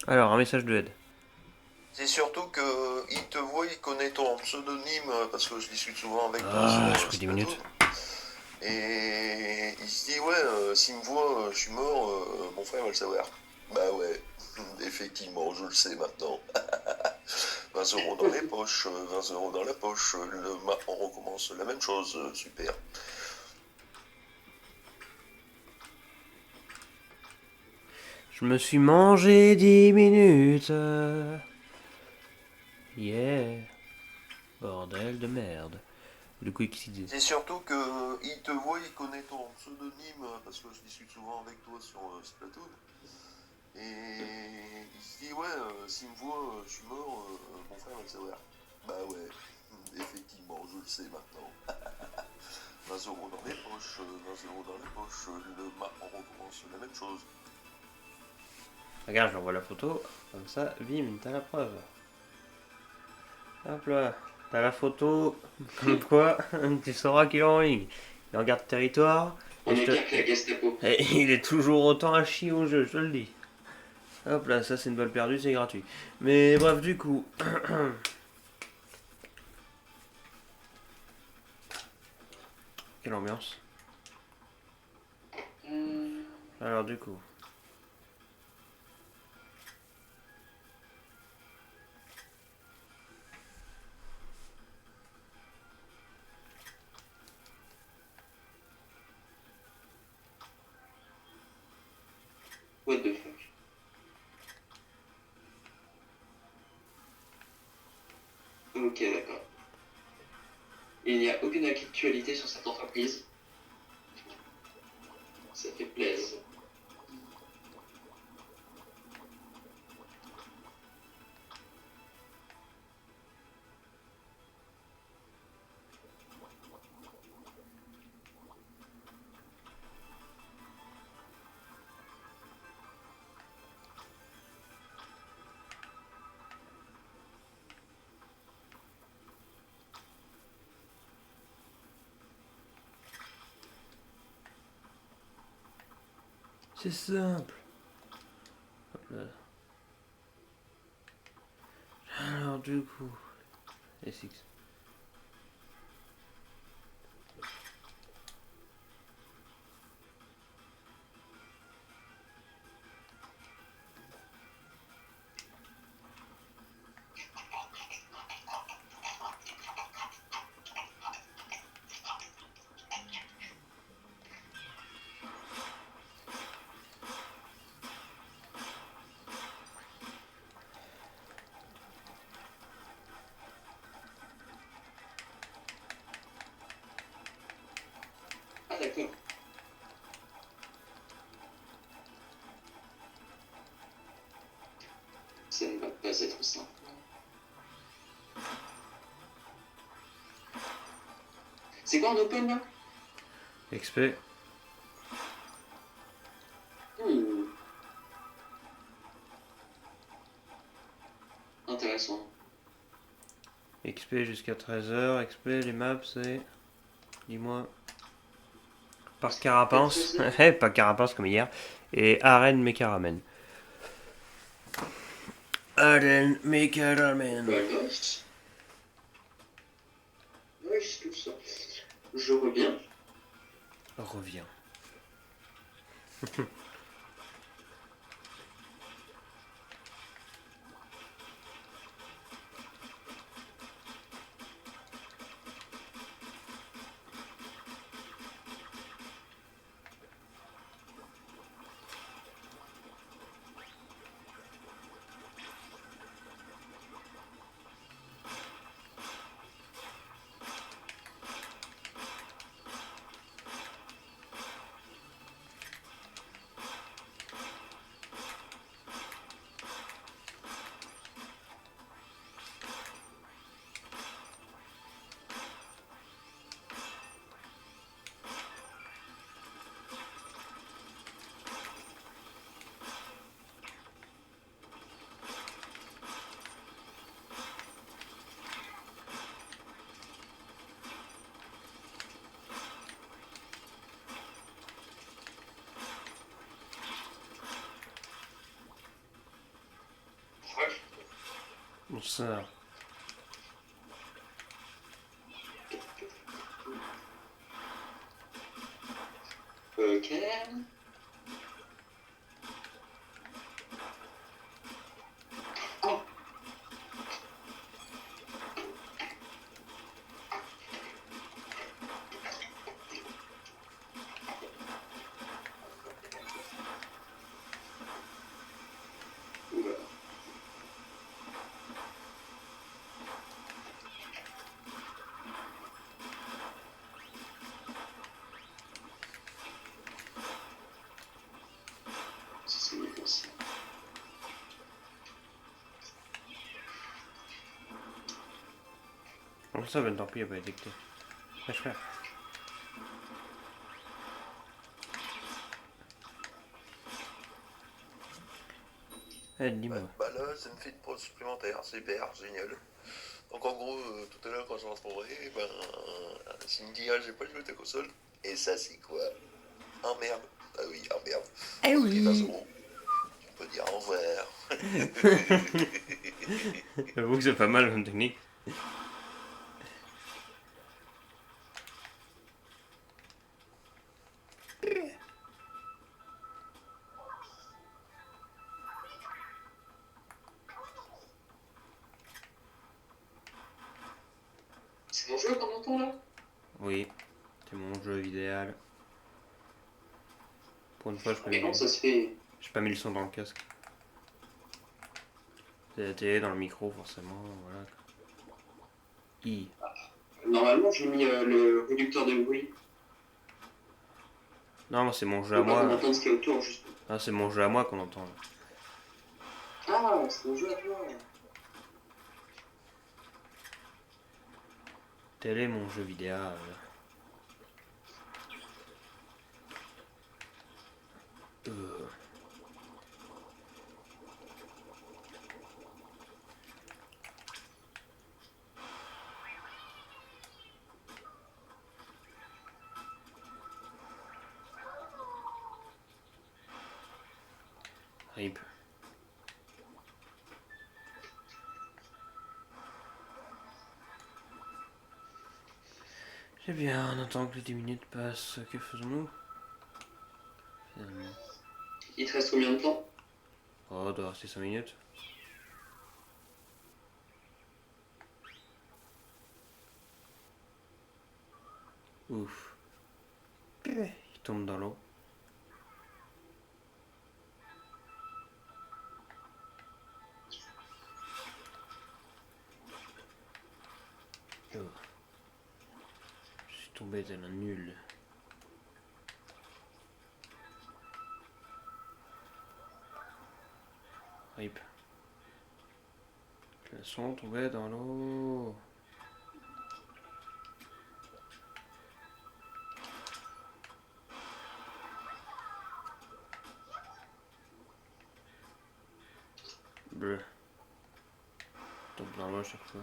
Alors, un message de aide. C'est surtout que il te voit, il connaît ton pseudonyme, parce que je discute souvent avec toi Ah, sur j'ai pris 10 Splatoon. minutes. Et il se dit, ouais, s'il me voit, je suis mort, mon frère va le savoir. Bah ouais, effectivement, je le sais maintenant. 20 € dans les poches, 20 € dans la poche, on recommence la même chose, super. Je me suis mangé 10 minutes. Yeah. Bordel de merde. Du coup, qu'est-ce qu'il dit? C'est surtout que il te voit, il connaît ton pseudonyme, parce que je discute souvent avec toi sur Splatoon. Et il se dit, ouais, s'il me voit, je suis mort, mon frère va le savoir. Bah ouais, effectivement, je le sais maintenant. 20 € dans les poches, 20 € dans les poches, on recommence la même chose. Regarde, j'envoie la photo. Comme ça, bim, t'as la preuve. Hop là. T'as la photo. Comme quoi, tu sauras qu'il est en ligne. Il regarde territoire. On Et, est pire que la Gestapo. et il est toujours autant à chier au jeu, je te le dis. Hop là, ça c'est une balle perdue, c'est gratuit. Mais bref, du coup. Quelle ambiance. Alors du coup. Ok, d'accord. Il n'y a aucune actualité sur cette entreprise. Ça fait plaisir. C'est simple. Hop là. Alors du coup, SX. Ah, d'accord. Ça ne va pas être simple. C'est quoi un open là? XP. Hmm. Intéressant. XP jusqu'à 13h. XP, les maps, c'est. Dis-moi. Par Carapace. Eh, pas Carapace comme hier. Et Arène Mekaramen. Arène Mekaramen. Bah, nice. Nice tout ça. Je reviens. Reviens. Ça. Ok. Oh. Oula. C'est mieux comme ça. Donc ça, ben tant pis, il a pas éjecté. Laisse faire. Eh, dis-moi. Bah là, c'est une fille de preuve supplémentaire, c'est hyper génial. Donc en gros, tout à l'heure quand je rentrerai, ben, Cindy, j'ai pas joué ta console. Et ça c'est quoi? Un merde. Ah oui, un merde. Eh Ok, 20 oui. euros. Tu peux dire au revoir. J'avoue que c'est pas mal comme technique. C'est mon jeu qu'on entend là? Oui, c'est mon jeu idéal. Pour une fois, Mais non, ça se fait. j'ai pas mis le son dans le casque. C'est la télé, dans le micro, forcément, voilà. I. Normalement, j'ai mis le réducteur de bruit. Non, c'est mon jeu à Pour pas qu'on moi. entende ce qu'il y a autour, juste. Ah, c'est mon jeu à moi qu'on entend. Ah, c'est mon jeu à toi. Tel est mon jeu vidéo. Euh. Rip. C'est bien, on attend que les 10 minutes passent. Que faisons-nous finalement? Il te reste combien de temps? Oh, doit rester 5 minutes. Ouf. Il tombe dans l'eau. Oh. Je suis tombé tel un nul. Rip. Laissons tomber dans l'eau. Bleu. Tombe dans l'eau à chaque fois.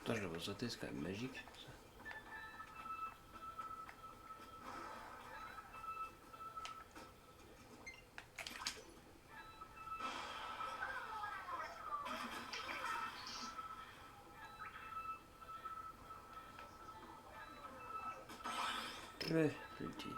Pourtant, je le vois sauter, c'est quand même magique. Ça. Ouais, je l'utilise.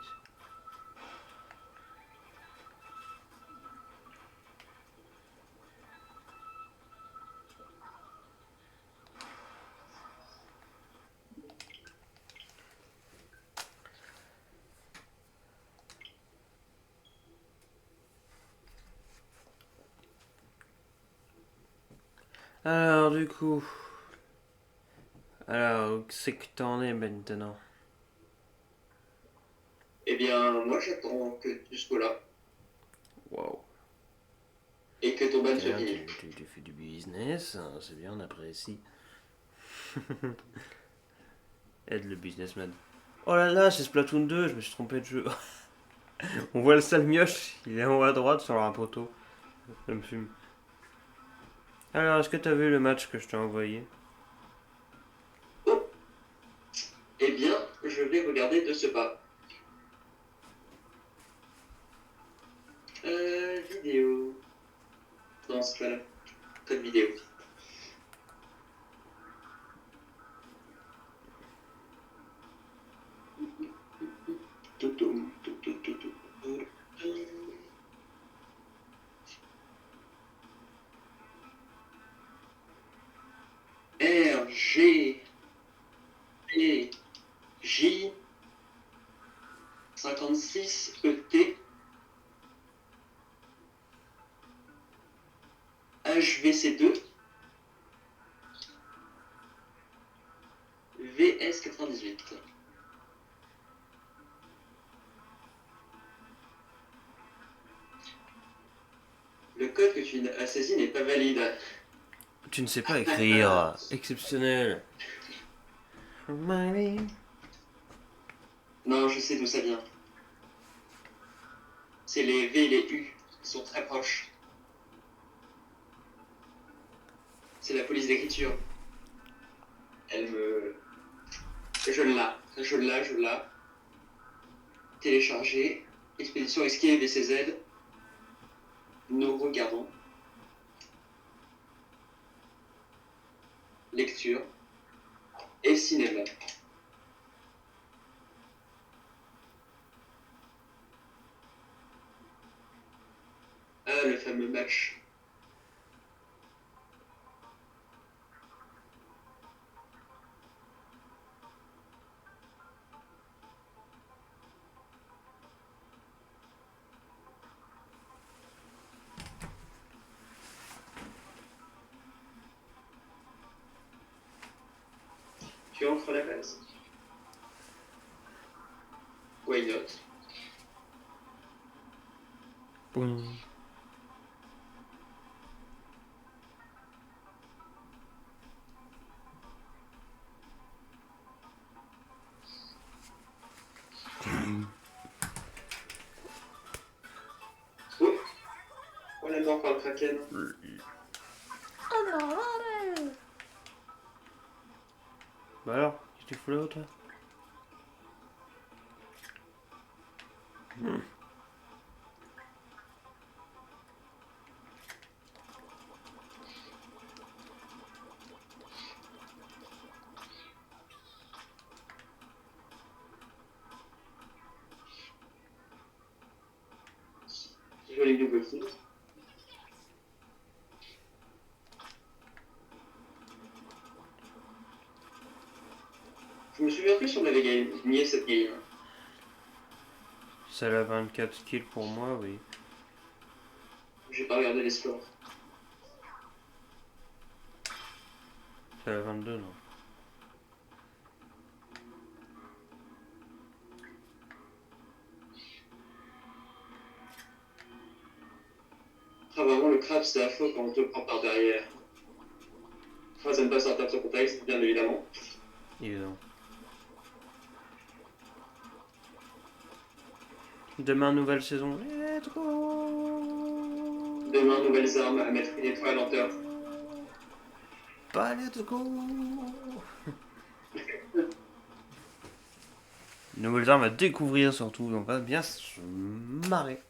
Alors, du coup. Alors, c'est que t'en es maintenant. Eh bien, moi, j'attends que tu sois là Waouh. et que ton ban soit Tiens, fini. tu fais du business, hein, c'est bien, on apprécie. Aide le businessman. Oh là là, c'est Splatoon 2, je me suis trompé de jeu. On voit le sale mioche, il est en haut à droite sur un poteau. Ça me fume. Alors, est-ce que t'as vu le match que je t'ai envoyé? Oh, eh bien, je vais regarder de ce pas. Vidéo. Non, c'est pas là. Code vidéo. Toutoum, toutou, toutou, toutou. R, G, P, J, 56, ET, HVC2, VS98. Le code que tu as saisi n'est pas valide. Tu ne sais pas écrire. Exceptionnel. Non, je sais d'où ça vient. C'est les V et les U qui sont très proches. C'est la police d'écriture. Elle me... Je l'ai. Télécharger. Expédition Escape VCZ. Nous regardons. Lecture. Et cinéma. ça, le fameux match. Tu entres la base. Why not? Boum. Oh, oh la mort par le kraken. Bah alors, qu'est-ce que tu fous là, toi? Joli double kill. Je me souviens plus si on avait gagné cette game. Celle à 24 kills pour moi, oui. J'ai pas regardé les scores. Celle à 22, non. Ah, vraiment, le crabe, c'est affreux quand on te prend par derrière. Enfin, ça ne passe en tape sur contexte, bien évidemment. Évidemment. Demain, nouvelle saison. Let's go! Demain, nouvelles armes à mettre une étoile en top. Pas let's go! Nouvelles armes à découvrir surtout, on va bien se marrer.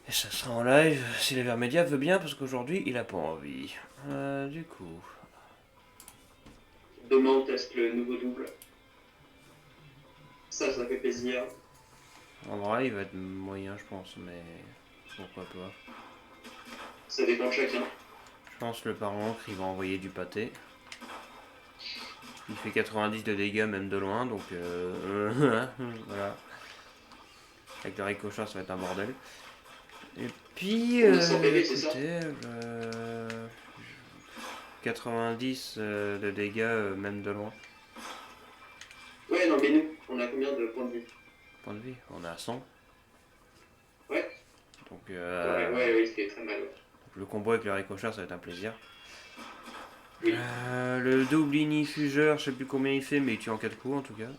Et ça sera en live si l'Evermedia veut bien, parce qu'aujourd'hui il a pas envie. Du coup. Demain, on teste le nouveau double. Ça fait plaisir. En vrai, il va être moyen, je pense, mais pourquoi pas. Ça dépend de chacun. Je pense que le parent il va envoyer du pâté. Il fait 90 de dégâts même de loin, donc voilà. Avec le ricochet, ça va être un bordel. Et puis, On a 100 PV, c'est ça? écoutez, 90 de dégâts même de loin. Ouais, non, mais nous, on a combien de points de vie? Point de vie, on est à 100. Ouais. Donc, Ouais, il fait très mal. Ouais. le combo avec le ricochet, ça va être un plaisir. Oui. Le double inifugeur, je sais plus combien il fait, mais il tue en 4 coups en tout cas.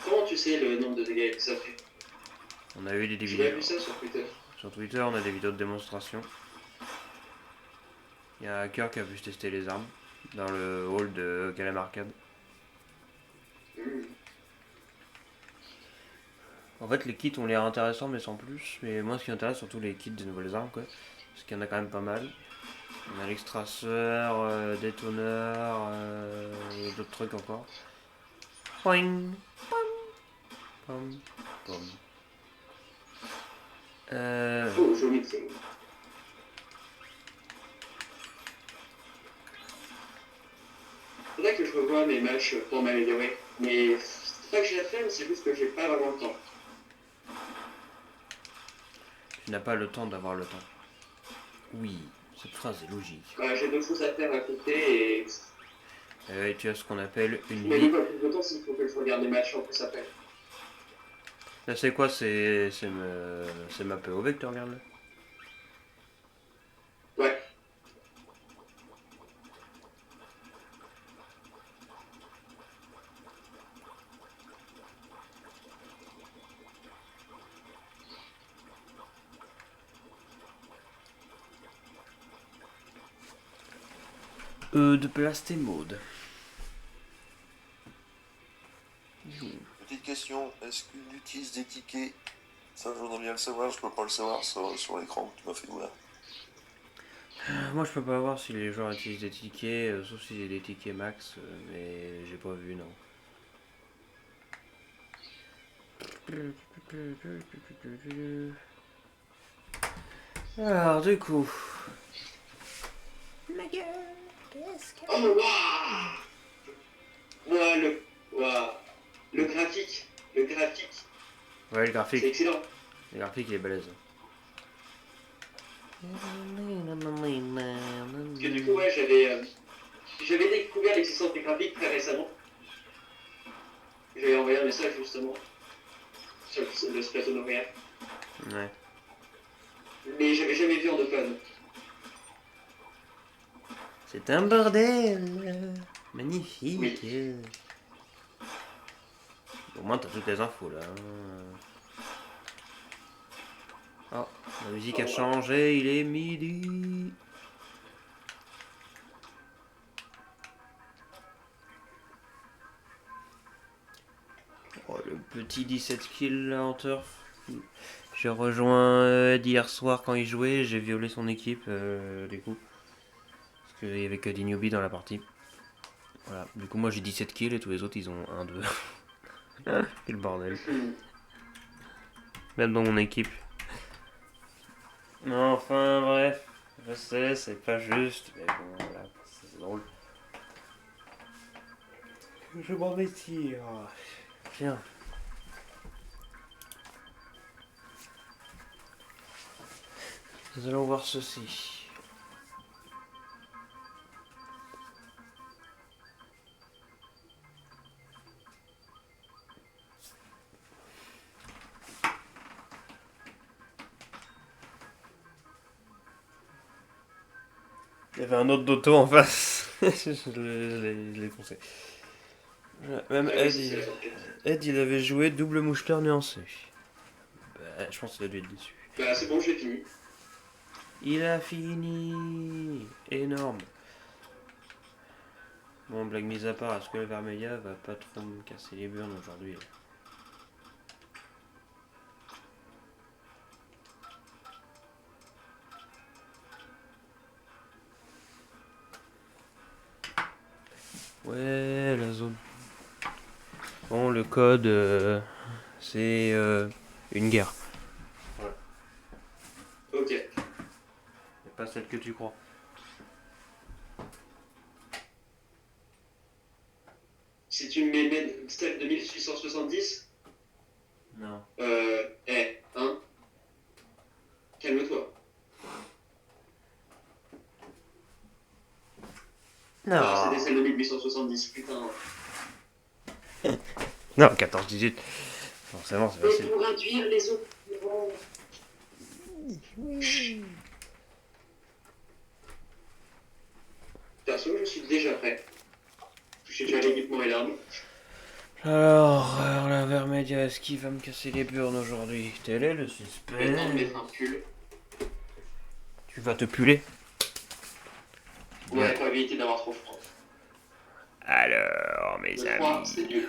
Comment tu sais le nombre de dégâts que ça fait? On a eu des Tu l'as vidéos. vu ça sur Twitter? Sur Twitter, on a des vidéos de démonstration. Il y a un hacker qui a pu tester les armes dans le hall de Calam Arcade. En fait, les kits ont l'air intéressants, mais sans plus. Mais moi, ce qui m'intéresse, surtout les kits des nouvelles armes, quoi. Parce qu'il y en a quand même pas mal. On a l'extraceur, détonneur, et d'autres trucs encore. Poing, pom, pom, pom. Oh, joli kill. Faudrait que je revoie mes matchs pour m'améliorer. Mais c'est pas que j'ai la flemme, c'est juste que j'ai pas vraiment le temps. Tu n'as pas le temps d'avoir le temps. Oui, cette phrase est logique. Bah, j'ai d'autres choses à faire à côté et. Et tu as ce qu'on appelle une Mais vie. pas plus de temps s'il faut que je regarde les matchs en plus après. Là, c'est quoi? C'est ma POV que tu regardes là? Ouais. De place tes modes. Petite question, est-ce qu'il utilise des tickets? Ça, je voudrais bien le savoir, je peux pas le savoir sur l'écran que tu m'as fait ouvrir. Moi, je peux pas voir si les joueurs utilisent des tickets, sauf si j'ai des tickets max, mais j'ai pas vu, non. Alors, du coup. Oh, waouh! Waouh, le graphique. Le graphique, Ouais, le c'est graphique. excellent. Le graphique, il est balèze. Parce que du coup, ouais, j'avais découvert l'existence des graphiques très récemment. J'avais envoyé un message justement sur le Splatoon horaire. Ouais. Mais j'avais jamais vu en open. C'est un bordel. Magnifique. Au moins, t'as toutes les infos là. Oh, la musique a changé, il est midi. Oh, le petit 17 kills là en turf. J'ai rejoint Ed hier soir quand il jouait, j'ai violé son équipe du coup. Parce qu'il y avait que des newbies dans la partie. Voilà, du coup moi j'ai 17 kills et tous les autres ils ont 1-2. Quel bordel. Même dans mon équipe. Non, enfin bref, je sais, c'est pas juste, mais bon voilà, c'est drôle. Je m'en retire. Tiens. Nous allons voir ceci. Il y avait un autre d'auto en face. je l'ai foncé. Même Ed, il avait joué double moucheteur nuancé. Bah, je pense qu'il a dû être déçu. Bah c'est bon, j'ai fini. Il a fini. Énorme. Bon, blague mise à part, est-ce que le Vermeilla va pas trop me casser les burnes aujourd'hui? Ouais, la zone. Bon, le code, c'est une guerre. Ok. C'est pas celle que tu crois. Si tu me mets celle de 1870, Non. hein, calme-toi. Ah, c'était celle de 1870, putain. Non, 14-18. Forcément, c'est Mais facile. pour induire les autres. Perso, je suis déjà prêt. J'ai déjà l'équipement et l'arme. Alors, la Vermeilla, est-ce qu'il va me casser les burnes aujourd'hui? Tel est le Je vais suspect. t'en mettre un pull. Tu vas te puller? Ouais, pour éviter d'avoir trop froid. Alors, mes Le froid, amis. c'est mieux.